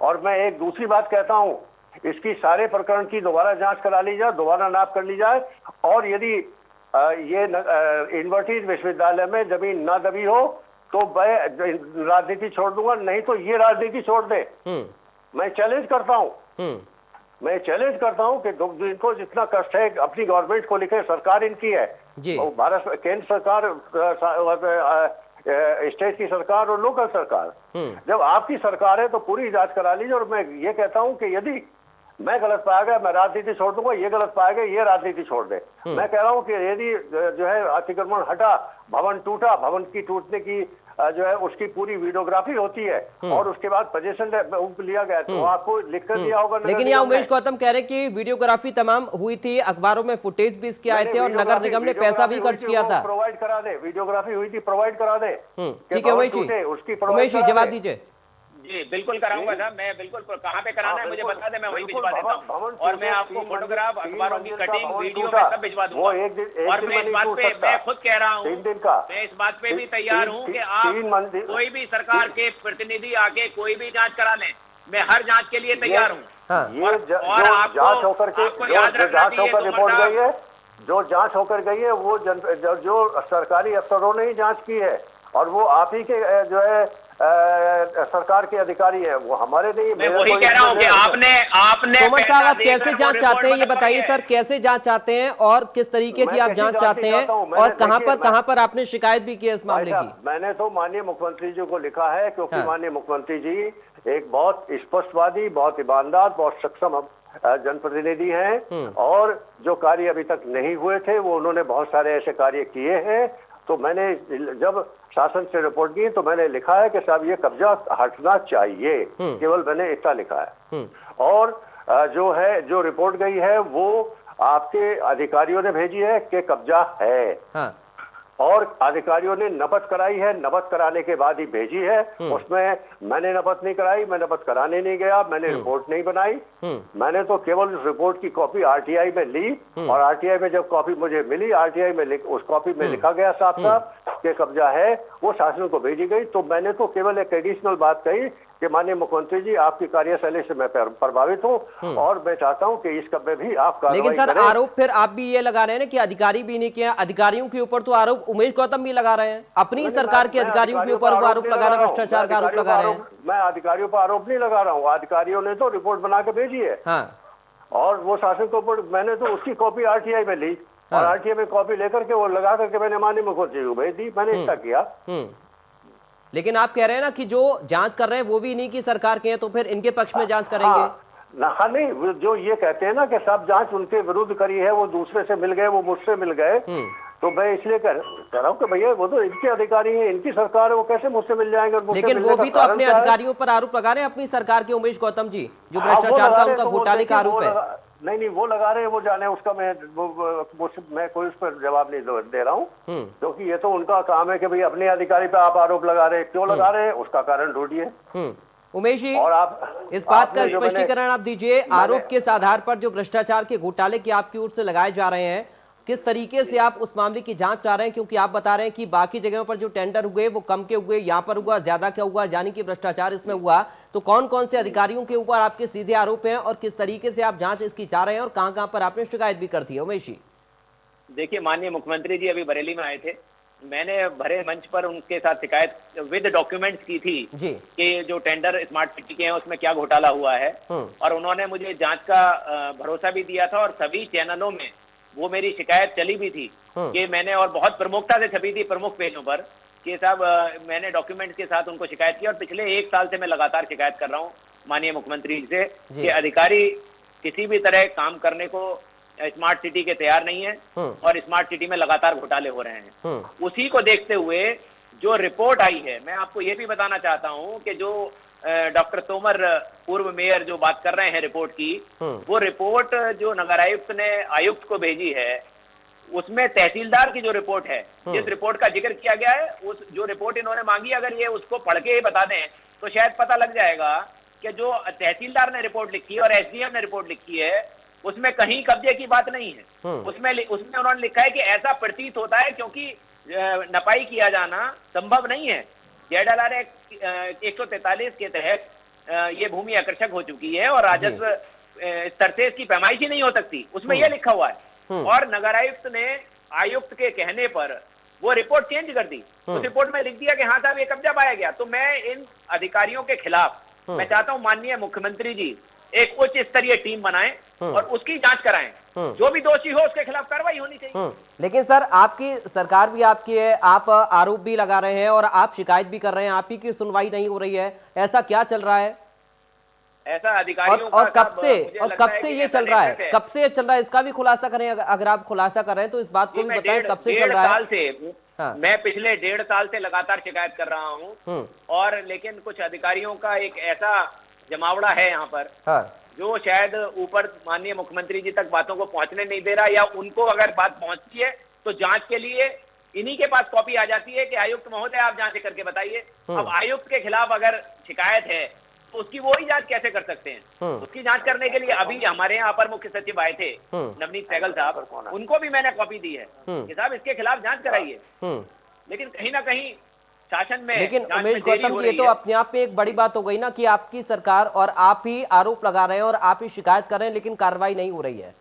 और मैं एक दूसरी बात कहता हूं, इसकी सारे प्रकरण की दोबारा जांच करा ली जाए, दोबारा नाप कर ली जाए। और यदि ये यूनिवर्सिटी विश्वविद्यालय में जमीन न दबी हो तो मैं राजनीति छोड़ दूंगा, नहीं तो ये राजनीति छोड़ दे। मैं चैलेंज करता हूं, मैं चैलेंज करता हूं कि इनको जितना कष्ट है अपनी गवर्नमेंट को लिखे, सरकार इनकी है, भारत केंद्र सरकार, स्टेट की सरकार और लोकल सरकार। जब आपकी सरकार है तो पूरी जांच करा लीजिए। और मैं ये कहता हूं कि यदि मैं गलत पाया गया, मैं राजनीति छोड़ दूंगा, ये गलत पाया गया, ये राजनीति छोड़ दे। मैं कह रहा हूं कि यदि जो है अतिक्रमण हटा, भवन टूटा, भवन की टूटने की जो है उसकी पूरी वीडियोग्राफी होती है और उसके बाद पोजीशन लिया गया, तो आपको लिख कर दिया होगा। लेकिन यहाँ उमेश गौतम कह रहे हैं कि वीडियोग्राफी तमाम हुई थी, अखबारों में फुटेज भी इसके आए थे और नगर निगम ने पैसा भी खर्च किया था। प्रोवाइड करा दे, वीडियोग्राफी हुई थी, प्रोवाइड करा दे। ठीक है उमेश जी, जवाब दीजिए। जी बिल्कुल कराऊंगा साहब, मैं बिल्कुल, कहाँ पे कराना है मुझे बता दें, मैं वहीं भिजवा देता हूँ। और मैं आपको फोटोग्राफ, अखबारों की कटिंग, वीडियो में सब भिजवा दूंगा। और मैं इस बात पे, मैं खुद कह रहा हूँ, मैं इस बात पे भी तैयार हूँ कि आप कोई भी सरकार के प्रतिनिधि आके कोई भी जांच करा लें, मैं हर जांच के लिए तैयार हूँ। और आपको याद रखना चाहिए, जो जांच होकर गई है वो जो सरकारी अफसरों ने ही जांच की है और वो आप ही के जो है सरकार के अधिकारी हैं, वो हमारे नहीं। मैं वही कह रहा हूं कि आपने तोमर साहब, आप कैसे जांच चाहते हैं ये बताइए सर, कैसे जांच चाहते हैं और किस तरीके की आप जांच चाहते हैं और कहां पर आपने शिकायत भी की है इस मामले की? मैंने तो माननीय मुख्यमंत्री जी को लिखा है, क्योंकि माननीय मुख्यमंत्री जी एक बहुत स्पष्टवादी, बहुत ईमानदार, बहुत सक्षम जनप्रतिनिधि हैं और जो कार्य अभी तक नहीं हुए थे वो उन्होंने बहुत सारे ऐसे कार्य किए हैं। तो मैंने जब शासन से रिपोर्ट की तो मैंने लिखा है कि साहब ये कब्जा हटना चाहिए, केवल मैंने इतना लिखा है। और जो रिपोर्ट गई है वो आपके अधिकारियों ने भेजी है कि कब्जा है। और अधिकारियों ने नबत कराई है, नबत कराने के बाद ही भेजी है। उसमें मैंने नबत नहीं कराई, मैं नबत कराने नहीं गया, मैंने रिपोर्ट नहीं बनाई। मैंने तो केवल उस रिपोर्ट की कॉपी आरटीआई में ली, और आरटीआई में जब कॉपी मुझे मिली, आरटीआई में उस कॉपी में लिखा गया साफ साफ कि कब्जा है, वो शासन को भेजी गई। तो मैंने तो केवल एक एडिशनल बात कही कि माननीय मुख्यमंत्री जी, आपकी कार्यशैली से मैं प्रभावित हूँ और मैं चाहता हूँ कि इस कब्जे भी आप कार्रवाई लेकिन सर करें। आरोप फिर आप भी ये लगा रहे हैं ना कि अधिकारी भी नहीं किया, अधिकारियों के ऊपर तो आरोप उमेश गौतम भी लगा रहे हैं, अपनी सरकार के अधिकारियों के ऊपर वो आरोप लगा रहे हैं, भ्रष्टाचार का आरोप लगा रहे हैं। मैं अधिकारियों पर आरोप नहीं लगा रहा हूँ, अधिकारियों ने तो रिपोर्ट बना के भेजी है। हाँ, और वो शासन को मैंने तो उसकी कॉपी आरटीआई में ली, और आरटीआई में कॉपी लेकर के वो लगा करके मैंने माननीय मुख्यमंत्री को भेज दी। मैंने इसका किया। लेकिन आप कह रहे हैं ना कि जो जांच कर रहे हैं वो भी नहीं की सरकार के हैं, तो फिर इनके पक्ष में जांच करेंगे? हाँ नहीं, जो ये कहते हैं ना कि सब जांच उनके विरुद्ध करी है, वो दूसरे से मिल गए, वो मुझसे मिल गए, तो मैं इसलिए कह रहा हूँ कि भैया वो तो इनके अधिकारी हैं, इनकी सरकार है, वो कैसे मुझसे मिल जाएंगे? लेकिन वो भी तो अपने अधिकारियों पर आरोप लगा रहे हैं, अपनी सरकार के उमेश गौतम जी, जो भ्रष्टाचार का उनका घोटाले का आरोप है। नहीं, वो लगा रहे हैं, वो जाने, उसका मैं कोई उस पर जवाब नहीं दे रहा हूँ, क्योंकि ये तो उनका काम है कि भाई अपने अधिकारी पे आप आरोप लगा रहे हैं, क्यों लगा रहे हैं, उसका कारण ढूंढिए। उमेश जी, और आप इस बात का स्पष्टीकरण आप दीजिए, आरोप के आधार पर जो भ्रष्टाचार के घोटाले की आपकी ओर से लगाए जा रहे हैं, किस तरीके से आप उस मामले की जांच चाह रहे हैं? क्योंकि आप बता रहे हैं कि बाकी जगहों पर जो टेंडर हुए वो कम के हुए, यहाँ पर हुआ ज्यादा क्या हुआ, यानी कि भ्रष्टाचार इसमें हुआ। तो कौन कौन से अधिकारियों के ऊपर आपके सीधे आरोप हैं और किस तरीके से आप जांच इसकी चाह रहे हैं, और कहां पर आपने शिकायत भी कर दी है? उमेश जी, देखिए, माननीय मुख्यमंत्री जी अभी बरेली में आए थे, मैंने भरे मंच पर उनके साथ शिकायत विद डॉक्यूमेंट्स की थी जी कि जो टेंडर स्मार्ट सिटी के हैं उसमें क्या घोटाला हुआ है, और उन्होंने मुझे जांच का भरोसा भी दिया था, और सभी चैनलों में वो मेरी शिकायत चली भी थी कि मैंने, और बहुत प्रमुखता से छपी थी प्रमुख पेजों पर कि साहब मैंने डॉक्यूमेंट्स के साथ उनको शिकायत की। और पिछले 1 साल से मैं लगातार शिकायत कर रहा हूँ माननीय मुख्यमंत्री जी से कि अधिकारी किसी भी तरह काम करने को स्मार्ट सिटी के तैयार नहीं है, और स्मार्ट सिटी में लगातार घोटाले हो रहे हैं। उसी को देखते हुए जो रिपोर्ट आई है, मैं आपको ये भी बताना चाहता हूँ कि जो डॉक्टर तोमर पूर्व मेयर जो बात कर रहे हैं रिपोर्ट की, वो रिपोर्ट जो नगर आयुक्त ने आयुक्त को भेजी है, उसमें तहसीलदार की जो रिपोर्ट है, जिस रिपोर्ट का जिक्र किया गया है, उस जो रिपोर्ट इन्होंने मांगी, अगर ये उसको पढ़ के ही बता दें तो शायद पता लग जाएगा कि जो तहसीलदार ने रिपोर्ट लिखी है और एसडीएम ने रिपोर्ट लिखी है, उसमें कहीं कब्जे की बात नहीं है। उसमें उन्होंने लिखा है कि ऐसा प्रतीत होता है क्योंकि नपाई किया जाना संभव नहीं है। ZLR 143 के तहत ये भूमि आकर्षक हो चुकी है और राजस्व स्तर से इसकी पैमाइश ही नहीं हो सकती, उसमें यह लिखा हुआ है। और नगर आयुक्त ने आयुक्त के कहने पर वो रिपोर्ट चेंज कर दी, उस रिपोर्ट में लिख दिया कि हाँ साहब ये कब्जा पाया गया। तो मैं इन अधिकारियों के खिलाफ मैं चाहता हूं माननीय मुख्यमंत्री जी एक उच्च स्तरीय टीम बनाएं और उसकी जांच कराएं, जो भी दोषी हो उसके खिलाफ कार्रवाई होनी चाहिए। लेकिन सर आपकी सरकार भी आपकी है, आप आरोप भी लगा रहे हैं और आप शिकायत भी कर रहे हैं, आप ही की सुनवाई नहीं हो रही है, ऐसा क्या चल रहा है? ऐसा अधिकारियों और कब से ये चल रहा है? कब से चल रहा है इसका भी खुलासा करें, अगर आप खुलासा कर रहे हैं तो इस बात को भी बताएं, कब से चल रहा है? मैं पिछले 1.5 साल से लगातार शिकायत कर रहा हूं, और लेकिन कुछ अधिकारियों का एक ऐसा जमावड़ा है यहाँ पर जो शायद ऊपर माननीय मुख्यमंत्री जी तक बातों को पहुंचने नहीं दे रहा, या उनको अगर बात पहुंचती है तो जांच के लिए इन्हीं के पास कॉपी आ जाती है कि आयुक्त महोदय आप जांच करके बताइए। अब आयुक्त के खिलाफ अगर शिकायत है तो उसकी वो ही जांच कैसे कर सकते हैं? उसकी जांच करने के लिए अभी हमारे यहाँ अपर मुख्य सचिव आए थे नवनीत सहगल साहब, उनको भी मैंने कॉपी दी है कि साहब इसके खिलाफ जांच कराइए। लेकिन कहीं ना कहीं शासन में, लेकिन उमेश गौतम जी, ये तो अपने आप में एक बड़ी बात हो गई ना कि आपकी सरकार और आप ही आरोप लगा रहे हैं और आप ही शिकायत कर रहे हैं, लेकिन कार्रवाई नहीं हो रही है।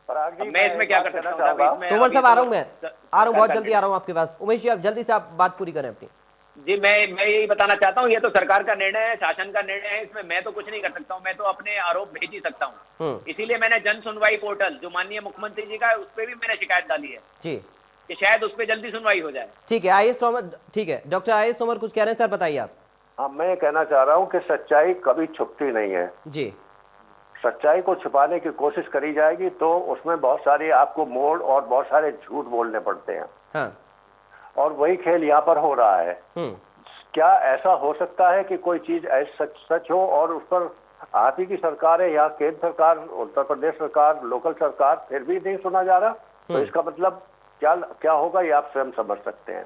मैं इसमें क्या कर सकता हूँ? तोमर साहब आ रहा हूँ, बहुत जल्दी आ रहा हूँ आपके पास। उमेश जी आप जल्दी से आप बात पूरी करें अपनी। जी मैं यही बताना चाहता हूँ, ये तो सरकार का निर्णय है, शासन का निर्णय है, इसमें मैं तो कुछ नहीं कर सकता हूँ, मैं तो अपने आरोप भेज ही सकता हूँ। इसीलिए मैंने जन सुनवाई पोर्टल जो माननीय मुख्यमंत्री जी का है उस पर भी मैंने शिकायत डाली है जी, कि शायद उस पर जल्दी सुनवाई हो जाए। ठीक है आईएएस तोमर, ठीक है डॉक्टर आईएएस तोमर कुछ कह रहे हैं सर, बताइए आप। हाँ, मैं कहना चाह रहा हूँ कि सच्चाई कभी छुपती नहीं है जी। सच्चाई को छुपाने की कोशिश करी जाएगी तो उसमें बहुत सारे आपको मोड़ और बहुत सारे झूठ बोलने पड़ते हैं। हाँ। और वही खेल यहाँ पर हो रहा है। क्या ऐसा हो सकता है कि कोई चीज ऐसा सच हो और उस पर आप ही की सरकार है या केंद्र सरकार, उत्तर प्रदेश सरकार, लोकल सरकार, फिर भी नहीं सुना जा रहा? तो इसका मतलब क्या क्या होगा ये आप स्वयं समझ सकते हैं।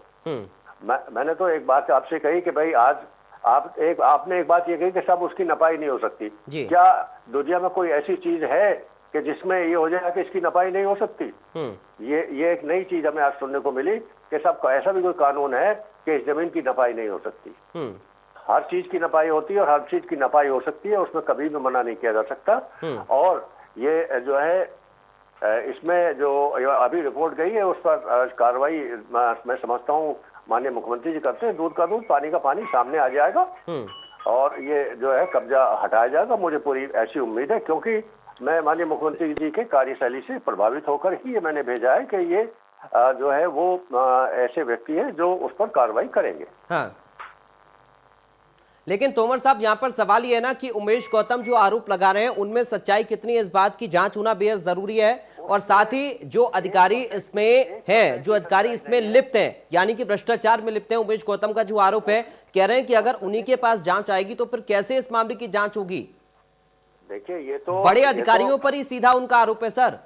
मैंने तो एक बात आपसे कही कि भाई आज आपने एक बात ये कही कि सब उसकी नपाई नहीं हो सकती। क्या दुनिया में कोई ऐसी चीज है कि जिसमें ये हो जाए कि इसकी नपाई नहीं हो सकती? ये एक नई चीज हमें आज सुनने को मिली कि सब ऐसा भी कोई कानून है कि इस जमीन की नपाई नहीं हो सकती। हर चीज की नपाई होती है और हर चीज की नपाई हो सकती है, उसमें कभी भी मना नहीं किया जा सकता। और ये जो है इसमें जो अभी रिपोर्ट गई है उस पर कार्रवाई मैं समझता हूँ माननीय मुख्यमंत्री जी करते हैं। दूध का दूध पानी का पानी सामने आ जाएगा और ये जो है कब्जा हटाया जाएगा। मुझे पूरी ऐसी उम्मीद है, क्योंकि मैं माननीय मुख्यमंत्री जी के कार्यशैली से प्रभावित होकर ही ये मैंने भेजा है कि ये जो है वो ऐसे व्यक्ति हैं जो उस पर कार्रवाई करेंगे। हाँ। लेकिन तोमर साहब, यहां पर सवाल ये है ना कि उमेश गौतम जो आरोप लगा रहे हैं उनमें सच्चाई कितनी है, इस बात की जांच होना बेहद जरूरी है। और साथ ही जो अधिकारी इसमें हैं, जो अधिकारी इसमें लिप्त हैं, यानी कि भ्रष्टाचार में लिप्त हैं, उमेश गौतम का जो आरोप है, कह रहे हैं कि अगर उन्हीं के पास जांच आएगी तो फिर कैसे इस मामले की जांच होगी? देखिए ये तो बड़े अधिकारियों पर ही सीधा उनका आरोप है सर।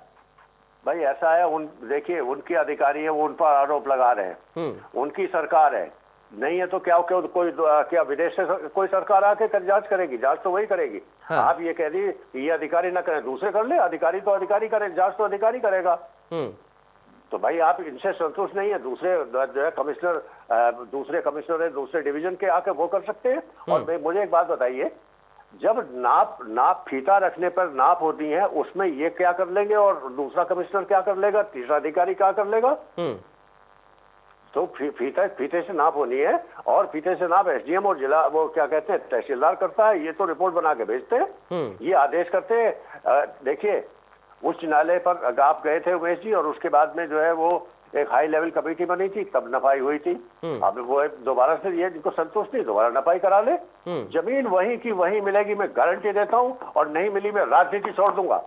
भाई ऐसा है, देखिए उनके अधिकारी है, वो उन पर आरोप लगा रहे हैं, उनकी सरकार है। नहीं है तो क्या विदेश से कोई सरकार आके जांच करेगी? जांच तो वही करेगी। हाँ। आप ये कह दी ये अधिकारी ना करें, दूसरे कर ले। अधिकारी तो अधिकारी करे, जांच तो अधिकारी करेगा। तो भाई आप इनसे संतुष्ट नहीं है, दूसरे जो है कमिश्नर, दूसरे कमिश्नर है दूसरे डिवीजन के आके वो कर सकते हैं। और मुझे एक बात बताइए, जब नाप फीता रखने पर नाप होती है, उसमें ये क्या कर लेंगे और दूसरा कमिश्नर क्या कर लेगा, तीसरा अधिकारी क्या कर लेगा? तो फीते से नाप होनी है और फीते से नाप एसडीएम और जिला वो क्या कहते हैं तहसीलदार करता है। ये तो रिपोर्ट बना के भेजते हैं, ये आदेश करते हैं। देखिए उच्च न्यायालय पर आप गए थे उमेश जी, और उसके बाद में जो है वो एक हाई लेवल कमेटी बनी थी, तब नफाई हुई थी। अब वो दोबारा से ये जिनको संतुष्ट नहीं दोबारा नफाई करा ले। जमीन वही की वही मिलेगी, मैं गारंटी देता हूँ। और नहीं मिली मैं राजनीति छोड़ दूंगा।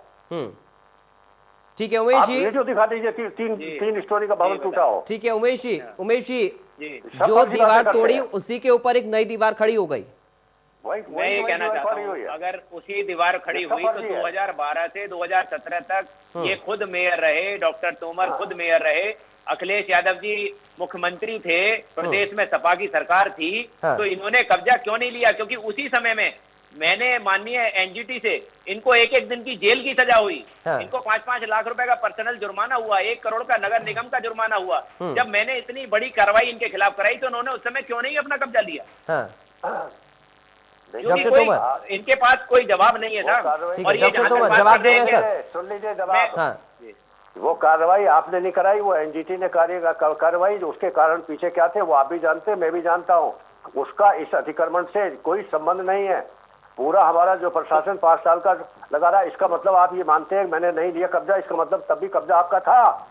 ठीक है उमेश जी, वीडियो दिखा दीजिए, तीन स्टोरी का भवन टूटा हो। ठीक है उमेश जी, जो दीवार तोड़ी उसी के ऊपर एक नई दीवार खड़ी हो गई। मैं ये कहना चाहता हूँ, अगर उसी दीवार खड़ी हुई तो 2012 से 2017 तक ये खुद मेयर रहे, डॉक्टर तोमर खुद मेयर रहे, अखिलेश यादव जी मुख्यमंत्री थे, प्रदेश में सपा की सरकार थी। तो इन्होंने कब्जा क्यों नहीं लिया? क्योंकि उसी समय में मैंने माननीय एनजीटी से इनको 1-1 दिन की जेल की सजा हुई। इनको 5-5 लाख रुपए का पर्सनल जुर्माना हुआ, 1 करोड़ का नगर निगम का जुर्माना हुआ। जब मैंने इतनी बड़ी कार्रवाई इनके खिलाफ कराई तो उन्होंने उस समय क्यों नहीं अपना कब्जा लिया? क्योंकि इनके पास कोई जवाब नहीं है साहब। और ये जवाब दे रहे हैं सर, सुन लीजिए जवाब। वो कार्रवाई आपने नहीं कराई, वो एनजीटी ने कार्रवाई, उसके कारण पीछे क्या थे वो आप भी जानते हैं, मैं भी जानता हूँ। उसका इस अतिक्रमण से कोई संबंध नहीं है। पूरा हमारा जो प्रशासन 5 साल का लगा रहा है, इसका मतलब आप ये मानते हैं मैंने नहीं लिया कब्जा, इसका मतलब तब भी कब्जा आपका था।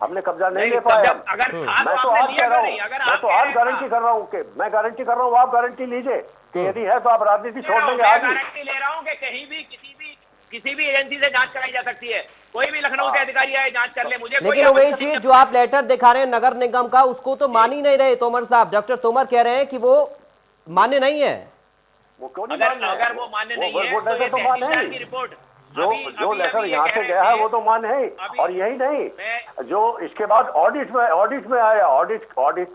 हमने कब्जा नहीं ले पाया। मैं तो आज कह रहा हूँ, मैं तो आज गारंटी कर रहा हूँ कि मैं गारंटी कर रहा हूँ, आप गारंटी लीजिए कि यदि है तो आप राजनीति छोड़ देंगे। आज गारंटी ले रहा हूँ कि कहीं भी किसी भी एजेंसी से जांच कराई जा सकती है, कोई भी लखनऊ के अधिकारी आए जांच कर ले। मुझे लेकिन उमेश जी, जो आप लेटर दिखा रहे हैं नगर निगम का, उसको तो मान ही नहीं रहे तोमर साहब। डॉक्टर तोमर कह रहे हैं कि वो मान्य नहीं है। वो क्यों नहीं अगर वो मान्य नहीं है तो मान है की रिपोर्ट जो लेटर यहाँ से गया है वो तो मान है। और यही नहीं, जो इसके बाद ऑडिट में आया, ऑडिट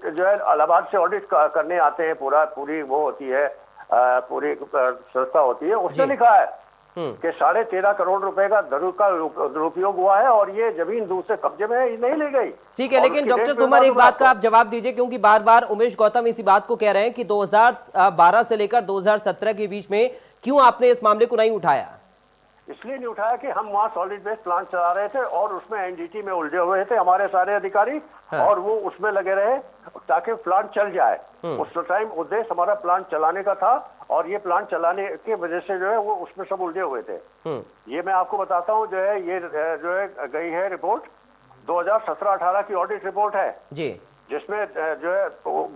जो है इलाहाबाद से ऑडिट करने आते हैं, पूरी वो होती है, पूरी संस्था होती है, उसने लिखा है कि 13.5 करोड़ रुपए का दुरुपयोग हुआ है और ये जमीन दूसरे कब्जे में नहीं ली गई। ठीक है, लेकिन डॉक्टर तोमर एक बात का आप जवाब दीजिए, क्योंकि बार बार उमेश गौतम इसी बात को कह रहे हैं कि 2012 से लेकर 2017 के बीच में क्यों आपने इस मामले को नहीं उठाया? इसलिए नहीं उठाया कि हम वहाँ सॉलिड वेस्ट प्लांट चला रहे थे और उसमें एनजीटी में उलझे हुए थे हमारे सारे अधिकारी। और वो उसमें लगे रहे ताकि प्लांट चल जाए। उस टाइम उद्देश्य हमारा प्लांट चलाने का था और ये प्लांट चलाने की वजह से जो है वो उसमें सब उलझे हुए थे। ये मैं आपको बताता हूँ, जो है ये जो है गई है रिपोर्ट 2017-18 की ऑडिट रिपोर्ट है जी, जिसमें जो है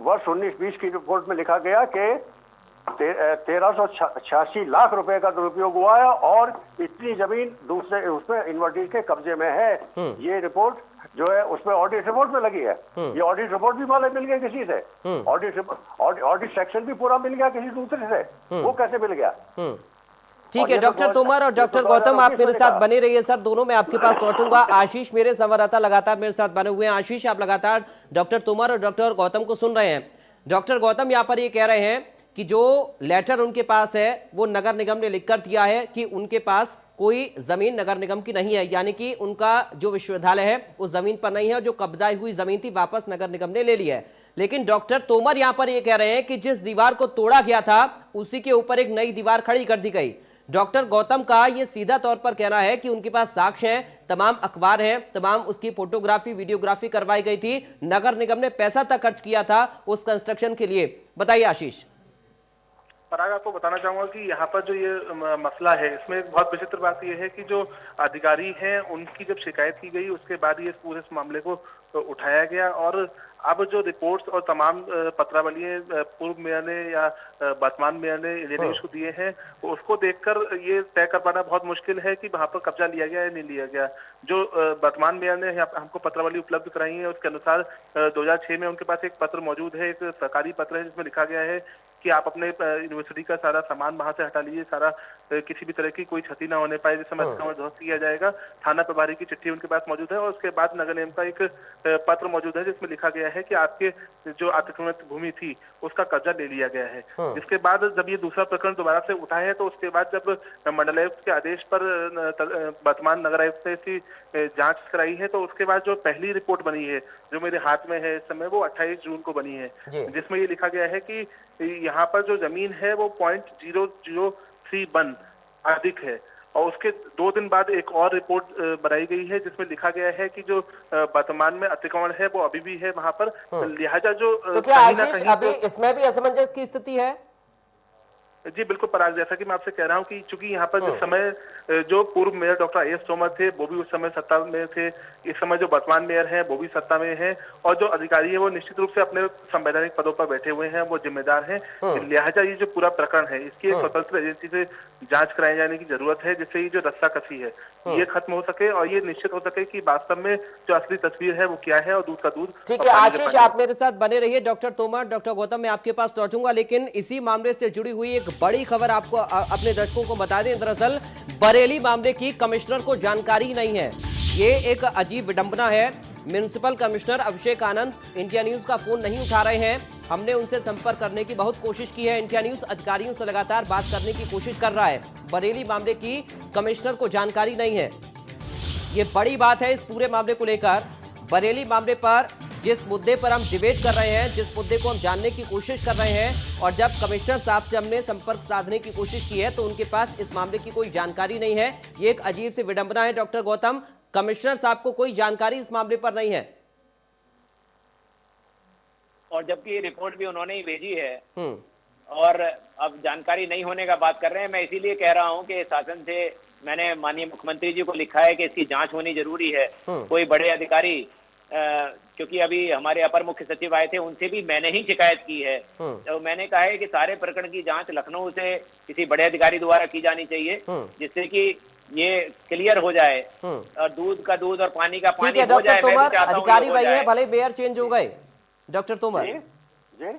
वर्ष 19-20 की रिपोर्ट में लिखा गया कि 1386 लाख रुपए का दुरुपयोग हुआ है और इतनी जमीन दूसरे उसमें इन्वर्टीज के कब्जे में है। ये रिपोर्ट जो है उसमें ऑडिट रिपोर्ट में लगी है। ये ऑडिट रिपोर्ट भी वाले मिल गए किसी से, ऑडिट सेक्शन भी पूरा मिल गया किसी दूसरे से, वो कैसे मिल गया? ठीक है डॉक्टर तोमर और डॉक्टर गौतम, आप मेरे साथ बने रहिए सर, दोनों मैं आपके पास लौटूंगा। आशीष मेरे संवाददाता लगातार मेरे साथ बने हुए हैं। आशीष, आप लगातार डॉक्टर तोमर और डॉक्टर गौतम को सुन रहे हैं। डॉक्टर गौतम यहाँ पर ये कह रहे हैं कि जो लेटर उनके पास है वो नगर निगम ने लिखकर दिया है कि उनके पास कोई जमीन नगर निगम की नहीं है, यानी कि उनका जो विश्वविद्यालय है उस जमीन पर नहीं है, जो कब्जाई हुई जमीन थी वापस नगर निगम ने ले ली है। लेकिन डॉक्टर तोमर यहां पर ये कह रहे हैं कि जिस दीवार को तोड़ा गया था उसी के ऊपर एक नई दीवार खड़ी कर दी गई। डॉक्टर गौतम का ये सीधा तौर पर कहना है कि उनके पास साक्ष्य हैं, तमाम अखबार हैं, तमाम उसकी फोटोग्राफी वीडियोग्राफी करवाई गई थी, नगर निगम ने पैसा तक खर्च किया था उस कंस्ट्रक्शन के लिए। बताइए आशीष। पराग, आपको बताना चाहूंगा कि यहाँ पर जो ये मसला है, इसमें एक बहुत विचित्र बात यह है कि जो अधिकारी हैं उनकी जब शिकायत की गई उसके बाद ये पूरे इस मामले को उठाया गया और अब जो रिपोर्ट्स और तमाम पत्रावली पूर्व मेयर ने या वर्तमान मेयर ने इंजीनियर्स को दिए हैं, तो उसको देखकर ये तय कर पाना बहुत मुश्किल है कि वहां पर कब्जा लिया गया या नहीं लिया गया। जो वर्तमान मेयर ने हमको पत्रावली उपलब्ध कराई है उसके अनुसार 2006 में उनके पास एक पत्र मौजूद है, एक सरकारी पत्र है जिसमें लिखा गया है कि आप अपने यूनिवर्सिटी का सारा सामान वहां से हटा लीजिए, सारा किसी भी तरह की कोई क्षति ना होने पाए, जिस समय ध्वस्त किया जाएगा। थाना प्रभारी की चिट्ठी उनके पास मौजूद है और उसके बाद नगर निगम का एक पत्र मौजूद है जिसमें लिखा गया है कि आपके जो अतिक्रमित भूमि थी उसका कब्जा ले लिया गया है। जिसके बाद जब ये दूसरा प्रकरण दोबारा से उठा है तो उसके बाद जब मंडलायुक्त के आदेश पर वर्तमान नगर आयुक्त ने इसकी जांच कराई है तो उसके बाद जो पहली रिपोर्ट बनी है जो मेरे हाथ में है इस समय, वो 28 जून को बनी है, जिसमें ये लिखा गया है कि यहाँ पर जो जमीन है वो 0.031 अधिक है। और उसके 2 दिन बाद एक और रिपोर्ट बनाई गई है जिसमें लिखा गया है कि जो वर्तमान में अतिक्रमण है वो अभी भी है वहां पर, लिहाजा जो तो क्या आशीष अभी इसमें भी असमंजस की स्थिति है? जी बिल्कुल पराग, जैसा कि मैं आपसे कह रहा हूं कि चूंकि यहाँ पर जिस समय जो पूर्व mayor doctor I S Tomar थे वो भी उस समय सत्ता में थे, इस समय जो वर्तमान मेयर हैं वो भी सत्ता में हैं और जो अधिकारी है वो निश्चित रूप से अपने संवैधानिक पदों पर बैठे हुए हैं, वो जिम्मेदार हैं। लिहाजा ये जो पूरा प्रकरण है इसकी एक स्वतंत्र एजेंसी से जांच कराई जाने की जरूरत है जिससे ये जो रस्साकसी है ये खत्म हो सके और ये निश्चित हो सके कि वास्तव में जो असली तस्वीर है वो क्या है और दूध का दूध। ठीक है आशीष, आप मेरे साथ बने रहिए। डॉक्टर तोमर, डॉक्टर गौतम, मैं आपके पास लौटूंगा, लेकिन इसी मामले से जुड़ी हुई एक बड़ी खबर आपको अपने दर्शकों को बता दें। दरअसल बरेली मामले की कमिश्नर को जानकारी नहीं है, ये एक अजीब विडंबना है। Municipal commissioner Abhishek Anand India news का फोन नहीं उठा रहे हैं। हमने उनसे संपर्क करने की बहुत कोशिश की है, इंडिया न्यूज अधिकारियों से लगातार बात करने की कोशिश कर रहा है। बरेली मामले की कमिश्नर को जानकारी नहीं है, ये बड़ी बात है इस पूरे मामले को लेकर। बरेली मामले पर जिस मुद्दे पर हम डिबेट कर रहे हैं, जिस मुद्दे को हम जानने की कोशिश कर रहे हैं, और जब कमिश्नर साहब से हमने संपर्क साधने की कोशिश की है तो उनके पास इस मामले की कोई जानकारी नहीं है। ये एक अजीब सी विडंबना है डॉक्टर गौतम, कमिश्नर साहब को कोई जानकारी इस मामले पर नहीं है। और जबकि ये रिपोर्ट भी उन्होंने ही भेजी है और अब जानकारी नहीं होने का बात कर रहे हैं। मैं इसीलिए कह रहा हूं कि शासन से मैंने माननीय मुख्यमंत्री जी को लिखा है कि इसकी जांच होनी जरूरी है। कोई बड़े अधिकारी, क्योंकि अभी हमारे अपर मुख्य सचिव आए थे, उनसे भी मैंने ही शिकायत की है। तो मैंने कहा है कि सारे प्रकरण की जांच लखनऊ से किसी बड़े अधिकारी द्वारा की जानी चाहिए जिससे कि ये क्लियर हो जाए और दूध का दूध और पानी का पानी हो जाए। अधिकारी वही है, भले मेयर चेंज हो गए। डॉक्टर तोमर जी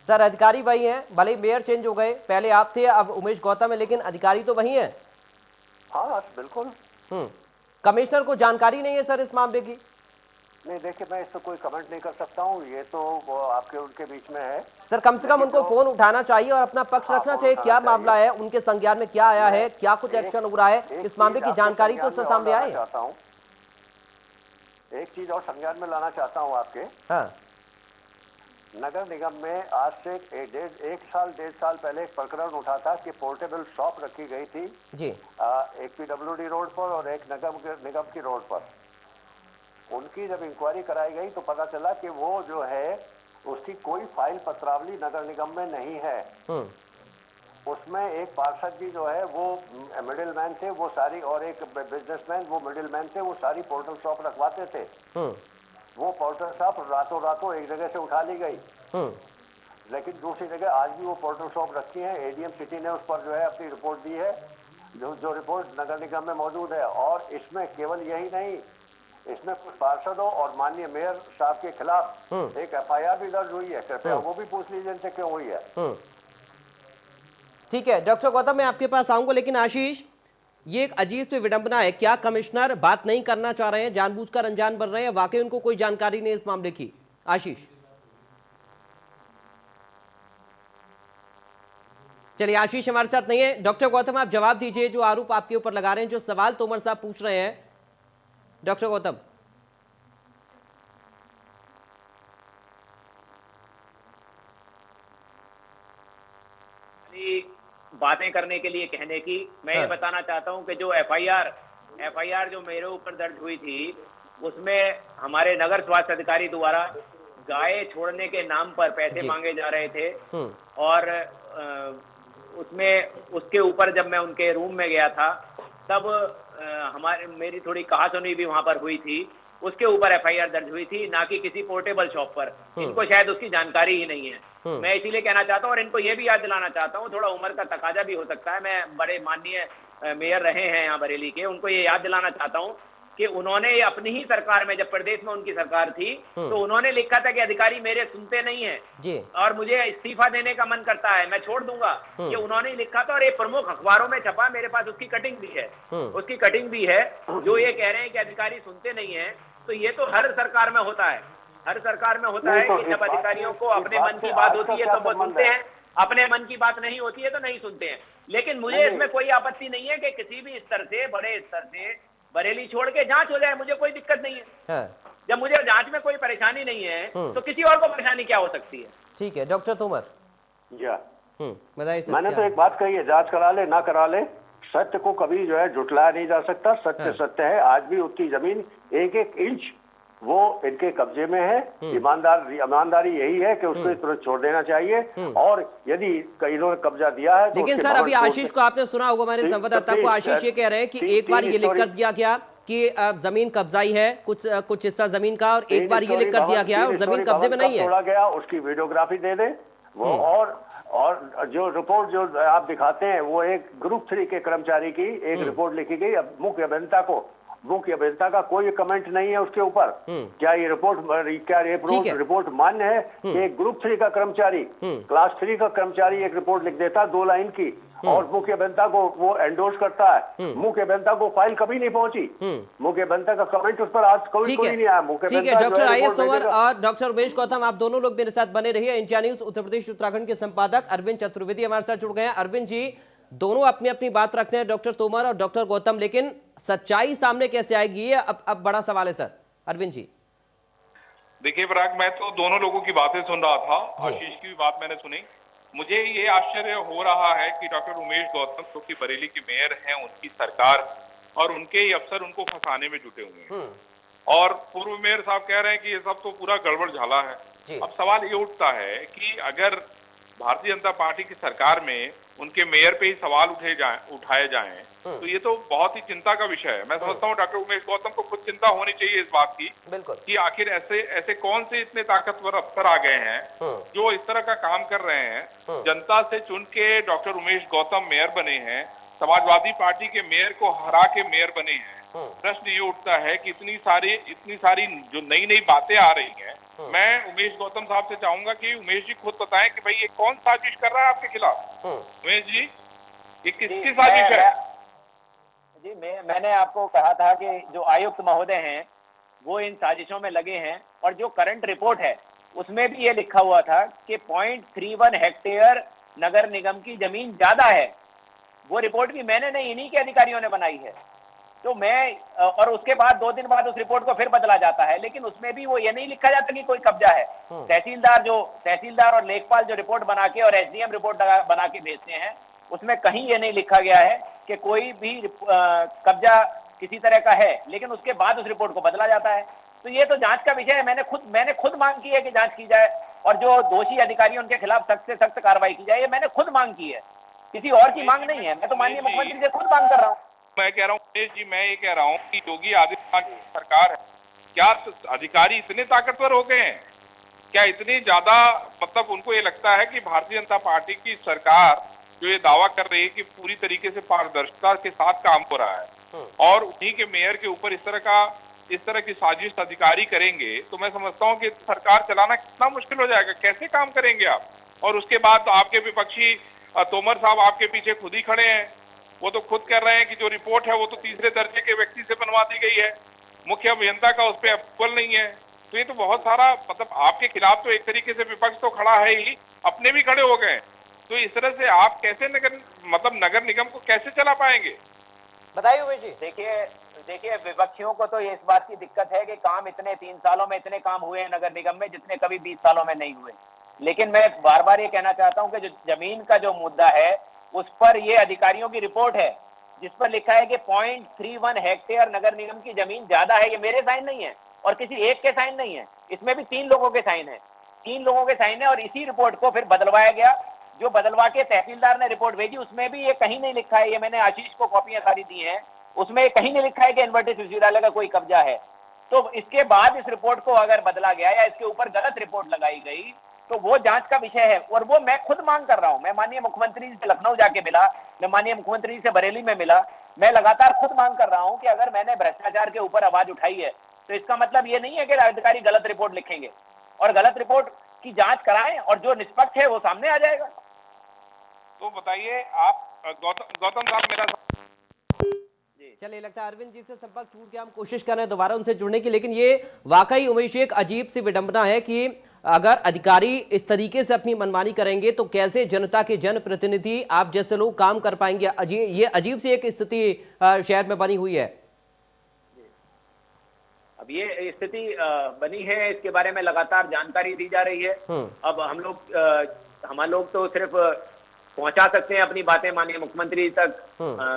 सर, अधिकारी वही हैं, भले मेयर चेंज हो गए, पहले आप थे अब उमेश गौतम है, लेकिन अधिकारी तो वही हैं। हाँ बिल्कुल। कमिश्नर को जानकारी नहीं है सर इस मामले की? नहीं, देखिए मैं इस पर कोई कमेंट नहीं कर सकता हूँ, ये तो वो आपके उनके बीच में है। सर कम से कम उनको फोन उठाना चाहिए और अपना पक्ष रखना चाहिए। क्या मामला है, उनके संज्ञान में क्या आया है, क्या कुछ एक्शन हो रहा है, इस मामले की जानकारी तो सर सामने आए। एक चीज और संज्ञान में लाना चाहता हूँ आपके। हाँ। नगर निगम में आज से 1.5 साल पहले एक प्रकरण उठा था कि पोर्टेबल शॉप रखी गई थी जी, एक PWD रोड पर और एक निगम की रोड पर। उनकी जब इंक्वायरी कराई गई तो पता चला कि वो जो है उसकी कोई फाइल पत्रावली नगर निगम में नहीं है। उसमें एक पार्षद जी जो है वो मिडिल मैन थे, वो सारी, और एक बिजनेसमैन वो मिडिल मैन थे, वो सारी पोर्टल शॉप रखवाते थे। वो पोर्टल शॉप रातों एक जगह से उठा ली गई, लेकिन दूसरी जगह आज भी वो पोर्टल शॉप रखी है। ADM सिटी ने उस पर जो है अपनी रिपोर्ट दी है, जो रिपोर्ट नगर निगम में मौजूद है। और इसमें केवल यही नहीं, इसमें कुछ पार्षदों और माननीय मेयर साहब के खिलाफ एक FIR भी दर्ज हुई है। कृपया वो भी पूछ लीजिए इनसे क्यों हुई है। ठीक है डॉक्टर गौतम, मैं आपके पास आऊंगा, लेकिन आशीष, ये एक अजीब सी विडंबना है। क्या कमिश्नर बात नहीं करना चाह रहे हैं, जानबूझकर अनजान बन रहे हैं, वाकई उनको कोई जानकारी नहीं इस मामले की? आशीष, चलिए आशीष हमारे साथ नहीं है। डॉक्टर गौतम, आप जवाब दीजिए, जो आरोप आपके ऊपर लगा रहे हैं, जो सवाल तोमर साहब पूछ रहे हैं। डॉक्टर गौतम, बातें करने के लिए कहने की, मैं ये बताना चाहता हूं कि जो एफआईआर जो मेरे ऊपर दर्ज हुई थी, उसमें हमारे नगर स्वास्थ्य अधिकारी द्वारा गाय छोड़ने के नाम पर पैसे मांगे जा रहे थे। और उसमें उसके ऊपर जब मैं उनके रूम में गया था, तब मेरी थोड़ी कहासुनी भी वहां पर हुई थी। उसके ऊपर एफआईआर दर्ज हुई थी, ना कि किसी पोर्टेबल शॉप पर। इनको शायद उसकी जानकारी ही नहीं है। मैं इसीलिए कहना चाहता हूँ, और इनको ये भी याद दिलाना चाहता हूँ, थोड़ा उम्र का तकाजा भी हो सकता है, मैं बड़े माननीय मेयर रहे हैं यहाँ बरेली के, उनको ये याद दिलाना चाहता हूँ कि उन्होंने अपनी ही सरकार में, जब प्रदेश में उनकी सरकार थी, तो उन्होंने लिखा था कि अधिकारी मेरे सुनते नहीं है और मुझे इस्तीफा देने का मन करता है, मैं छोड़ दूंगा। ये उन्होंने लिखा था और ये प्रमुख अखबारों में छपा, मेरे पास उसकी कटिंग भी है, उसकी कटिंग भी है। जो ये कह रहे हैं कि अधिकारी सुनते नहीं है, तो ये तो हर सरकार में होता है, हर सरकार में होता है कि जब अधिकारियों को अपने मन की बात होती है तो वो सुनते हैं, अपने मन की बात नहीं होती है तो नहीं सुनते हैं। लेकिन मुझे इसमें कोई आपत्ति नहीं है कि किसी भी स्तर से, बड़े स्तर से बरेली छोड़ के जांच हो जाए, मुझे कोई दिक्कत नहीं है। जब मुझे जांच में कोई परेशानी नहीं है तो किसी और को परेशानी क्या हो सकती है? ठीक है डॉक्टर तोमर, बताइए। मैंने तो एक बात कही है, जांच करा ले ना करा ले, सत्य को कभी जो है झुटलाया नहीं जा सकता। सत्य सत्य है। आज भी उतनी जमीन, एक एक इंच वो इनके कब्जे में है। ईमानदारी यही है कि उसको तुरंत छोड़ देना चाहिए। और यदि इन्होंने कब्जा दिया है तो, लेकिन सर अभी आशीष को आपने सुना होगा, हमारे संवाददाता को, आशीष ये कह रहे हैं कि एक बार ये लिख कर दिया गया कि जमीन कब्जाई है, कुछ हिस्सा जमीन का, और एक बार ये लिख कर दिया गया है और जमीन कब्जे में नहीं है। तोड़ा गया, उसकी वीडियोग्राफी दे दे वो। और जो रिपोर्ट जो आप दिखाते हैं, वो एक ग्रुप 3 के कर्मचारी की एक रिपोर्ट लिखी गई। अब मुख्य अभियंता का कोई कमेंट नहीं है उसके ऊपर। क्या ये रिपोर्ट मान्य है कि एक ग्रुप 3 का कर्मचारी, क्लास 3 का कर्मचारी एक रिपोर्ट लिख देता 2 लाइन की, और मुख्य अभियंता को वो एंडोर्स करता है? मुख्य अभियंता को फाइल कभी नहीं पहुंची, मुख्य अभियंता का कमेंट उस पर आज कोई नहीं आया। ठीक है डॉक्टर आईएस तोमर और डॉक्टर उमेश गौतम, आप दोनों लोग मेरे साथ बने रहिए। इंडिया न्यूज उत्तर प्रदेश उत्तराखंड के संपादक अरविंद चतुर्वेदी हमारे साथ जुड़ गए हैं। अरविंद जी, दोनों अपनी अपनी बात रखते हैं, डॉक्टर तोमर और डॉक्टर गौतम, लेकिन सच्चाई सामने कैसे आएगी, ये अब बड़ा सवाल है सर। अरविंद जी। देखिए पराग, मैं तो दोनों लोगों की बातें सुन रहा था, आशीष की भी बात मैंने सुनी। मुझे ये आश्चर्य हो रहा है कि डॉक्टर उमेश गौतम, जो कि बरेली के मेयर हैं, उनकी सरकार और उनके ही अफसर उनको फंसाने में जुटे हुए हैं। और पूर्व मेयर साहब कह रहे हैं कि ये सब तो पूरा गड़बड़ झाला है। अब सवाल ये उठता है कि अगर भारतीय जनता पार्टी की सरकार में उनके मेयर पे ही सवाल उठाए जाएं, तो ये तो बहुत ही चिंता का विषय है। मैं समझता हूँ डॉक्टर उमेश गौतम को खुद चिंता होनी चाहिए इस बात की कि आखिर ऐसे कौन से इतने ताकतवर अफसर आ गए हैं जो इस तरह का काम कर रहे हैं। जनता से चुन के डॉक्टर उमेश गौतम मेयर बने हैं, समाजवादी पार्टी के मेयर को हरा के मेयर बने हैं। प्रश्न ये उठता है कि इतनी सारी जो नई बातें आ रही हैं, मैं उमेश गौतम साहब से चाहूंगा कि उमेश जी खुद बताएं कि भाई ये कौन साजिश कर रहा है आपके खिलाफ। उमेश जी, ये किसकी साजिश है? जी, मैंने आपको कहा था कि जो आयुक्त महोदय हैं वो इन साजिशों में लगे हैं, और जो करंट रिपोर्ट है उसमें भी ये लिखा हुआ था कि 0.31 हेक्टेयर नगर निगम की जमीन ज्यादा है। वो रिपोर्ट भी मैंने नहीं, इन्हीं के अधिकारियों ने बनाई है। तो और उसके बाद 2 दिन बाद उस रिपोर्ट को फिर बदला जाता है, लेकिन उसमें भी वो ये नहीं लिखा जाता कि कोई कब्जा है। तहसीलदार और लेखपाल जो रिपोर्ट बना के और एसडीएम रिपोर्ट बना के भेजते हैं, उसमें कहीं ये नहीं लिखा गया है कि कोई भी कब्जा किसी तरह का है, लेकिन उसके बाद उस रिपोर्ट को बदला जाता है। तो ये तो जांच का विषय है। मैंने खुद मांग की है कि जांच की जाए, और जो दोषी अधिकारी उनके खिलाफ सख्त से सख्त कार्रवाई की जाए, ये मैंने खुद मांग की है, किसी और की मांग नहीं है। मैं तो माननीय मुख्यमंत्री से खुद मांग कर रहा हूँ। मैं कह रहा हूँ जी, मैं ये कह रहा हूँ कि योगी आदित्यनाथ की सरकार है, क्या अधिकारी इतने ताकतवर हो गए हैं? क्या इतने ज्यादा, मतलब उनको ये लगता है कि भारतीय जनता पार्टी की सरकार जो ये दावा कर रही है कि पूरी तरीके से पारदर्शिता के साथ काम हो रहा है, और उन्हीं के मेयर के ऊपर इस तरह की साजिश अधिकारी करेंगे, तो मैं समझता हूँ कि सरकार चलाना कितना मुश्किल हो जाएगा। कैसे काम करेंगे आप? और उसके बाद आपके विपक्षी तोमर साहब आपके पीछे खुद ही खड़े हैं, वो तो खुद कह रहे हैं कि जो रिपोर्ट है वो तो तीसरे दर्जे के व्यक्ति से बनवा दी गई है, मुख्य अभियंता का उस पर अप्रूवल नहीं है। तो ये तो बहुत सारा, मतलब आपके खिलाफ तो एक तरीके से विपक्ष तो खड़ा है ही, अपने भी खड़े हो गए। तो इस तरह से आप कैसे नगर निगम को कैसे चला पाएंगे? बताइए उमेश जी। देखिए विपक्षियों को तो ये इस बात की दिक्कत है कि काम इतने 3 सालों में इतने काम हुए हैं नगर निगम में जितने कभी 20 सालों में नहीं हुए। लेकिन मैं बार बार ये कहना चाहता हूं कि जो जमीन का जो मुद्दा है उस पर ये अधिकारियों की रिपोर्ट है जिस पर लिखा है कि 0.31 हेक्टेयर नगर निगम की जमीन ज्यादा है। ये मेरे साइन नहीं है और किसी एक के साइन नहीं है, इसमें भी 3 लोगों के साइन है, 3 लोगों के साइन है। और इसी रिपोर्ट को फिर बदलवाया गया, जो बदलवा के तहसीलदार ने रिपोर्ट भेजी उसमें भी ये कहीं नहीं लिखा है, ये मैंने आशीष को कॉपियां सारी दी हैं, उसमें कहीं नहीं लिखा है कि इन्वर्टेड विश्वविद्यालय का कोई कब्जा है। तो इसके बाद इस रिपोर्ट को अगर बदला गया या इसके ऊपर गलत रिपोर्ट लगाई गई तो वो जांच का विषय है। और वो मैं खुद मांग कर रहा हूं, मैं माननीय मुख्यमंत्री से लखनऊ जाके मिला, मैं माननीय मुख्यमंत्री से बरेली में मिला, मैं लगातार खुद मांग कर रहा हूं कि अगर मैंने भ्रष्टाचार के ऊपर आवाज उठाई है तो इसका मतलब ये नहीं है कि अधिकारी गलत रिपोर्ट लिखेंगे, और गलत रिपोर्ट की जांच कराएं और जो निष्पक्ष है वो सामने आ जाएगा। तो बताइए आप गौतम साहब, मेरा चलिए, लगता है अरविंद जी से संपर्क टूट गया, हम कोशिश कर रहे हैं दोबारा उनसे जुड़ने की। लेकिन ये वाकई उमेश एक अजीब सी विडंबना है कि अगर अधिकारी इस तरीके से अपनी मनमानी करेंगे तो कैसे जनता के जनप्रतिनिधि आप जैसे लोग काम कर पाएंगे। ये अजीब सी एक स्थिति शहर में बनी हुई है। अब ये स्थिति बनी है, इसके बारे में लगातार जानकारी दी जा रही है। अब हम लोग तो सिर्फ पहुंचा सकते हैं अपनी बातें माननीय मुख्यमंत्री तक,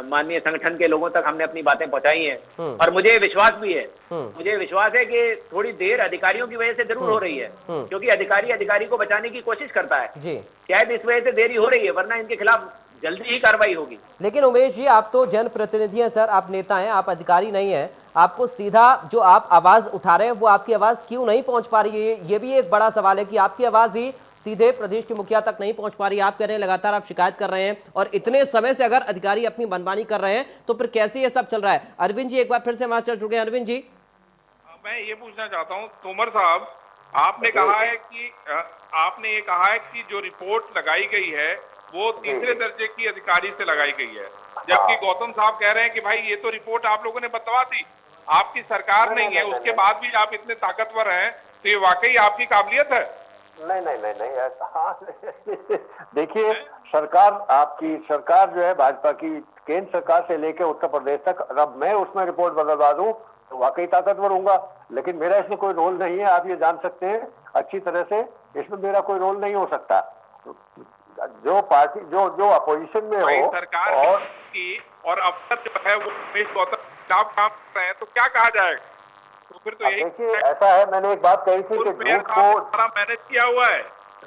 माननीय संगठन के लोगों तक हमने अपनी बातें पहुंचाई हैं। और मुझे विश्वास भी है, मुझे विश्वास है कि थोड़ी देर अधिकारियों की वजह से जरूर हो रही है, क्योंकि अधिकारी को बचाने की कोशिश करता है। शायद इस वजह से देरी हो रही है, वरना इनके खिलाफ जल्दी ही कार्रवाई होगी। लेकिन उमेश जी, आप तो जनप्रतिनिधि हैं सर, आप नेता हैं, आप अधिकारी नहीं हैं। आपको सीधा जो आप आवाज उठा रहे हैं वो आपकी आवाज क्यों नहीं पहुंच पा रही है? ये भी एक बड़ा सवाल है कि आपकी आवाज ही सीधे प्रदेश के मुखिया तक नहीं पहुंच पा रही। आप कह रहे हैं लगातार आप शिकायत कर रहे हैं, और इतने समय से अगर अधिकारी अपनी मनमानी कर रहे हैं तो फिर कैसे ये सब चल रहा है? अरविंद जी एक बार फिर से हमारे साथ जुड़ गए। अरविंद जी, मैं ये पूछना चाहता हूँ, तोमर साहब, आपने ये कहा है कि जो रिपोर्ट लगाई गई है वो तीसरे दर्जे की अधिकारी से लगाई गई है, जबकि गौतम साहब कह रहे हैं कि भाई ये तो रिपोर्ट आप लोगों ने बतवा दी, आपकी सरकार नहीं है, उसके बाद भी आप इतने ताकतवर हैं, तो ये वाकई आपकी काबिलियत है? नहीं हाँ देखिए, आपकी सरकार जो है भाजपा की, केंद्र सरकार से लेकर उत्तर प्रदेश तक, अब मैं उसमें रिपोर्ट बदलवा दूं तो वाकई ताकतवर होऊंगा, लेकिन मेरा इसमें कोई रोल नहीं है। आप ये जान सकते हैं अच्छी तरह से, इसमें मेरा कोई रोल नहीं हो सकता। जो पार्टी जो अपोजिशन में हो सरकार और अफसर जो है वो उमेश गौतम काम कर रहे हैं, तो क्या कहा जाएगा? तो फिर तो यही देखिए, ऐसा है, मैंने एक बात कही थी कि झूठ को मैनेज किया हुआ है,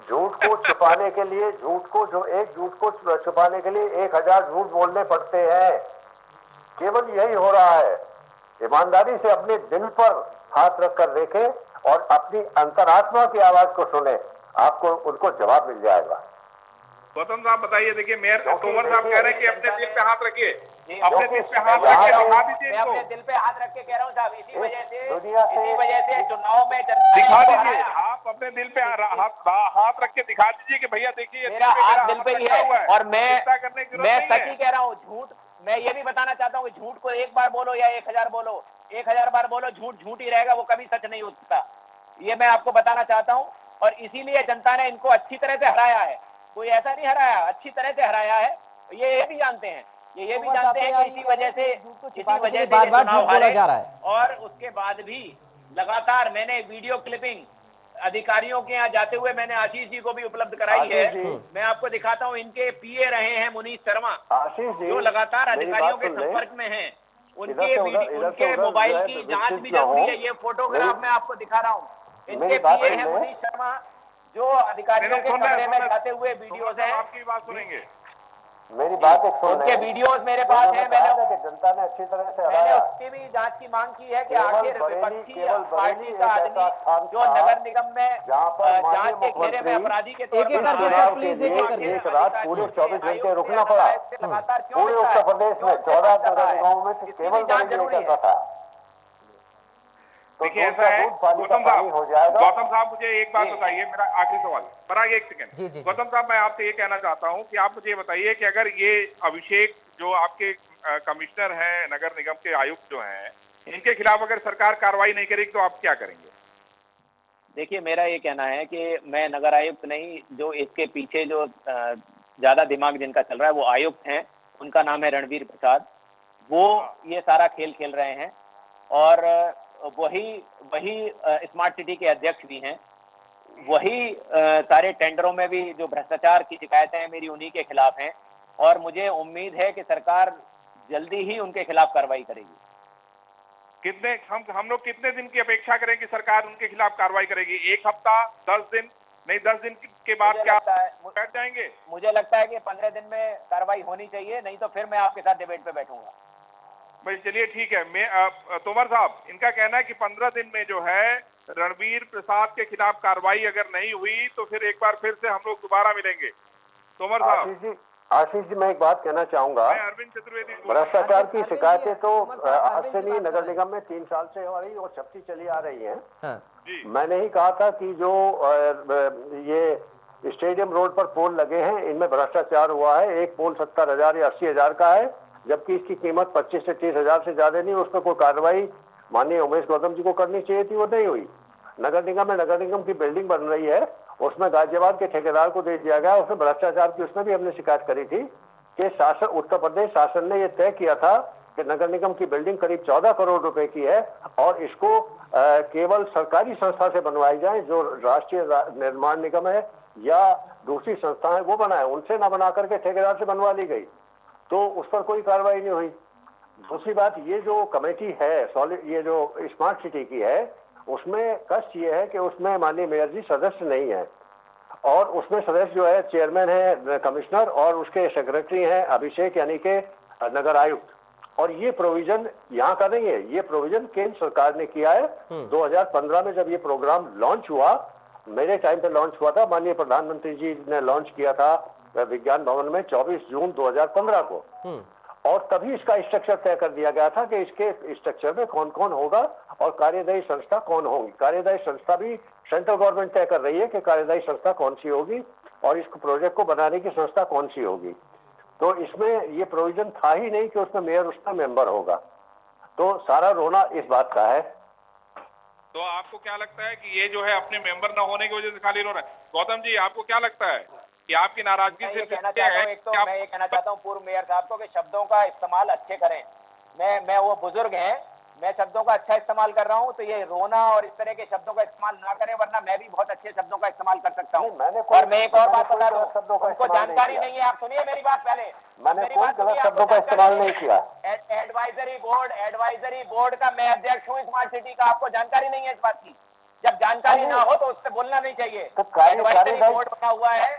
झूठ को छुपाने के लिए झूठ को छुपाने के लिए 1000 झूठ बोलने पड़ते हैं। केवल यही हो रहा है। ईमानदारी से अपने दिल पर हाथ रखकर देखें और अपनी अंतरात्मा की आवाज को सुने, आपको उनको जवाब मिल जाएगा। गौतम साहब बताइए, देखिए मेयर तोमर साहब कह रहे हैं कि अपने दिल पे हाथ रखिए, अपने दिल पे हाथ रख के दिखा दीजिए इनको। अपने दिल पे हाथ रख के कह रहा हूँ साहब, इसी वजह से चुनाव में दिखा दीजिए, आप अपने दिल पे हाथ रख के दिखा दीजिए कि भैया देखिए मेरा हाथ दिल पे ही है। और मैं सच ही कह रहा हूँ, झूठ मैं ये भी बताना चाहता हूँ कि झूठ को एक बार बोलो या 1000 बोलो, 1000 बार बोलो, झूठ ही रहेगा, वो कभी सच नहीं हो सकता। ये मैं आपको बताना चाहता हूँ, और इसीलिए जनता ने इनको अच्छी तरह से हराया है। कोई ऐसा नहीं हराया, अच्छी तरह से हराया है। ये भी जानते हैं, ये भी जानते हैं कि इसी वजह से बार-बार झूठ बोला जा रहा है। और उसके बाद भी लगातार मैंने वीडियो क्लिपिंग अधिकारियों के यहाँ जाते हुए मैंने आशीष जी को भी उपलब्ध कराई है। मैं आपको दिखाता हूँ, इनके पीए रहे हैं मुनीष शर्मा, जो लगातार अधिकारियों के संपर्क में हैं। उनके मोबाइल की जांच भी जरूरी है। ये फोटोग्राफ मैं आपको दिखा रहा हूँ, इनके पीए हैं मुनीष शर्मा, जो अधिकारियों के कमरे में जाते हुए वीडियोस हैं। आपकी बात सुनेंगे, मेरी बात एक सुन, उनके वीडियोस मेरे पास है। मैंने जनता ने अच्छी तरह से मैंने उसकी भी जांच की मांग की है कि आखिर विपक्षी पार्टी का आदमी जो नगर निगम में जांच के घेरे में अपराधी के तौर पर एक रात पूरे 24 घंटे रुकना पड़ा पूरे उत्तर प्रदेश में 14 नगर निगमों में केवल जांच जरूरी करता था। तो देखिए दूध ऐसा का है दूध, पानी का गौतम पानी हो जाएगा। गौतम साहब मुझे एक बात बताइए, मेरा आखिरी सवाल, पराग एक जी, सेकंड। गौतम साहब मैं आपसे ये कहना चाहता हूँ कि आप मुझे ये बताइए कि अगर ये अभिषेक जो आपके कमिश्नर हैं, नगर निगम के आयुक्त जो हैं, इनके खिलाफ अगर सरकार कार्रवाई नहीं करेगी तो आप क्या करेंगे? देखिए, मेरा ये कहना है कि मैं नगर आयुक्त नहीं, जो इसके पीछे जो ज्यादा दिमाग जिनका चल रहा है वो आयुक्त हैं, उनका नाम है रणवीर प्रसाद। वो ये सारा खेल खेल रहे हैं और वही वही स्मार्ट सिटी के अध्यक्ष भी हैं। वही सारे टेंडरों में भी जो भ्रष्टाचार की शिकायतें हैं मेरी उन्हीं के खिलाफ हैं और मुझे उम्मीद है कि सरकार जल्दी ही उनके खिलाफ कार्रवाई करेगी। कितने हम लोग कितने दिन की अपेक्षा करें कि सरकार उनके खिलाफ कार्रवाई करेगी? 1 हफ्ता, 10 दिन? नहीं, 10 दिन के बाद क्या बैठ जाएंगे? मुझे लगता है कि 15 दिन में कार्रवाई होनी चाहिए, नहीं तो फिर मैं आपके साथ डिबेट पे बैठूंगा। भाई चलिए ठीक है। मैं तोमर साहब, इनका कहना है कि 15 दिन में जो है रणवीर प्रसाद के खिलाफ कार्रवाई अगर नहीं हुई तो फिर एक बार फिर से हम लोग दोबारा मिलेंगे। तोमर साहब। आशीष जी, मैं एक बात कहना चाहूंगा। अरविंद चतुर्वेदी। भ्रष्टाचार की शिकायतें तो आज से नहीं, नगर निगम में 3 साल से हो रही और छपती चली आ रही है। हाँ। मैंने ही कहा था कि जो ये स्टेडियम रोड पर पोल लगे हैं इनमें भ्रष्टाचार हुआ है। एक पोल 70,000 या 80,000 का है, जबकि इसकी कीमत 25 से 30,000 से ज्यादा नहीं। उस पर कोई कार्रवाई माननीय उमेश गौतम जी को करनी चाहिए थी, वो नहीं हुई। नगर निगम की बिल्डिंग बन रही है, उसमें गाजियाबाद के ठेकेदार को दे दिया गया। उसमें भ्रष्टाचार की उसमें भी हमने शिकायत करी थी कि शासन, उत्तर प्रदेश शासन ने यह तय किया था कि नगर निगम की बिल्डिंग करीब 14 करोड़ रुपए की है और इसको केवल सरकारी संस्था से बनवाई जाए, जो राष्ट्रीय निर्माण निगम है या दूसरी संस्था है वो बनाए, उनसे ना बना करके ठेकेदार से बनवा ली गई, तो उस पर कोई कार्रवाई नहीं हुई। दूसरी बात, ये जो कमेटी है सॉलिड, ये जो स्मार्ट सिटी की है, उसमें कष्ट ये है कि उसमें माननीय मेयर जी सदस्य नहीं है और उसमें सदस्य जो है चेयरमैन है कमिश्नर और उसके सेक्रेटरी हैं अभिषेक यानी के नगर आयुक्त। और ये प्रोविजन यहाँ का नहीं है, ये प्रोविजन केंद्र सरकार ने किया है। 2015 में जब ये प्रोग्राम लॉन्च हुआ, मेरे टाइम पे लॉन्च हुआ था, माननीय प्रधानमंत्री जी ने लॉन्च किया था विज्ञान भवन में 24 जून 2015 को। और तभी इसका स्ट्रक्चर तय कर दिया गया था कि इसके स्ट्रक्चर में कौन कौन होगा और कार्यदायी संस्था कौन होगी। कार्यदायी संस्था भी सेंट्रल गवर्नमेंट तय कर रही है कि कार्यदायी संस्था कौन सी होगी और इस प्रोजेक्ट को बनाने की संस्था कौन सी होगी। तो इसमें ये प्रोविजन था ही नहीं कि उसमें मेयर उसका मेंबर होगा। तो सारा रोना इस बात का है। तो आपको क्या लगता है कि ये जो है अपने मेंबर ना होने की वजह से खाली रो रहा है? गौतम जी, आपको क्या लगता है कि आपकी नाराजगी से कहना चाहता हूँ, एक तो मैं ये कहना चाहता हूँ पूर्व मेयर साहब को कि शब्दों का इस्तेमाल अच्छे करें। मैं वो बुजुर्ग हैं, मैं शब्दों का अच्छा इस्तेमाल कर रहा हूँ, तो ये रोना और इस तरह के शब्दों का इस्तेमाल ना करें, वरना मैं भी बहुत अच्छे शब्दों का इस्तेमाल कर सकता हूँ। और मैं एक और बात बता दूं, उनको जानकारी नहीं है। आप सुनिए मेरी बात पहले। मैंने कोई गलत शब्दों का इस्तेमाल नहीं किया। एडवाइजरी बोर्ड का मैं अध्यक्ष हूँ स्मार्ट सिटी का, आपको जानकारी नहीं है इस बात की? जब जानकारी ना हो तो उससे बोलना नहीं चाहिए। तो एडवाइजरी बोर्ड बना हुआ है,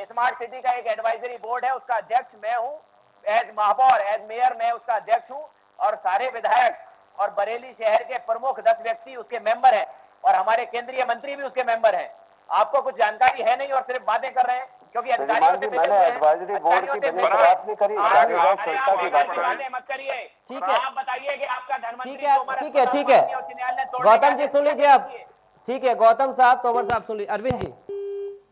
स्मार्ट सिटी का एक एडवाइजरी बोर्ड है, उसका अध्यक्ष मैं हूँ। एज महापौर, एज मेयर मैं उसका अध्यक्ष हूँ और सारे विधायक और बरेली शहर के प्रमुख 10 व्यक्ति उसके मेंबर हैं और हमारे केंद्रीय मंत्री भी उसके मेंबर हैं। आपको कुछ जानकारी है नहीं और सिर्फ बातें कर रहे हैं क्योंकि अधिकारियों से मैंने एडवाइजरी बोर्ड की बात नहीं करी, मत करिए। ठीक है, आप बताइए कि आपका धर्ममंत्री ठीक है गौतम जी सुन लीजिए आप। ठीक है गौतम साहब, तोमर साहब सुन लीजिए। अरविंद जी,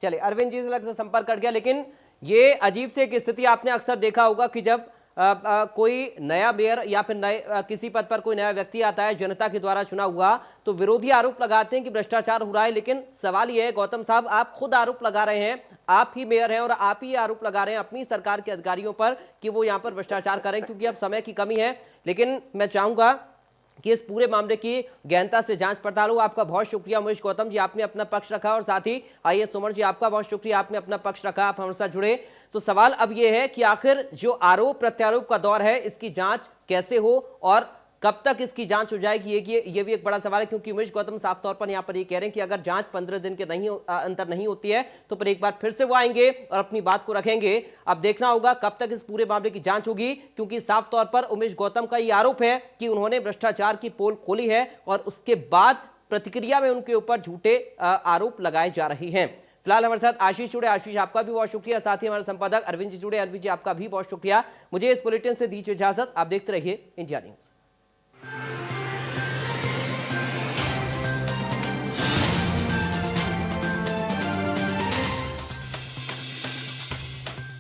चलिए अरविंद जी से संपर्क कर गया। लेकिन ये अजीब से एक स्थिति आपने अक्सर देखा होगा कि जब कोई नया मेयर या फिर नए किसी पद पर कोई नया व्यक्ति आता है जनता के द्वारा चुना हुआ, तो विरोधी आरोप लगाते हैं कि भ्रष्टाचार हो रहा है। लेकिन सवाल यह है गौतम साहब, आप खुद आरोप लगा रहे हैं, आप ही मेयर हैं और आप ही आरोप लगा रहे हैं अपनी सरकार के अधिकारियों पर कि वो यहाँ पर भ्रष्टाचार करें, क्योंकि अब समय की कमी है। लेकिन मैं चाहूंगा कि इस पूरे मामले की गहनता से जांच पड़ताल हो। आपका बहुत शुक्रिया उमेश गौतम जी, आपने अपना पक्ष रखा, और साथ ही आईएएस सुमन जी आपका बहुत शुक्रिया, आपने अपना पक्ष रखा, आप हमारे साथ जुड़े। तो सवाल अब यह है कि आखिर जो आरोप प्रत्यारोप का दौर है इसकी जांच कैसे हो और कब तक इसकी जांच हो जाएगी, ये भी एक बड़ा सवाल है। क्योंकि उमेश गौतम साफ तौर पर यहां पर ये कह रहे हैं कि अगर जांच 15 दिन के अंतर नहीं होती है तो फिर एक बार फिर से वो आएंगे और अपनी बात को रखेंगे। अब देखना होगा कब तक इस पूरे मामले की जांच होगी, क्योंकि साफ तौर पर उमेश गौतम का ये आरोप है कि उन्होंने भ्रष्टाचार की पोल खोली है और उसके बाद प्रतिक्रिया में उनके ऊपर झूठे आरोप लगाए जा रहे हैं। फिलहाल हमारे साथ आशीष जुड़े, आशीष आपका भी बहुत शुक्रिया। साथ ही हमारे संपादक अरविंद जी जुड़े, अरविंद जी आपका भी बहुत शुक्रिया। मुझे इस बुलेटिन से दीजिए इजाजत, आप देखते रहिए इंडिया न्यूज।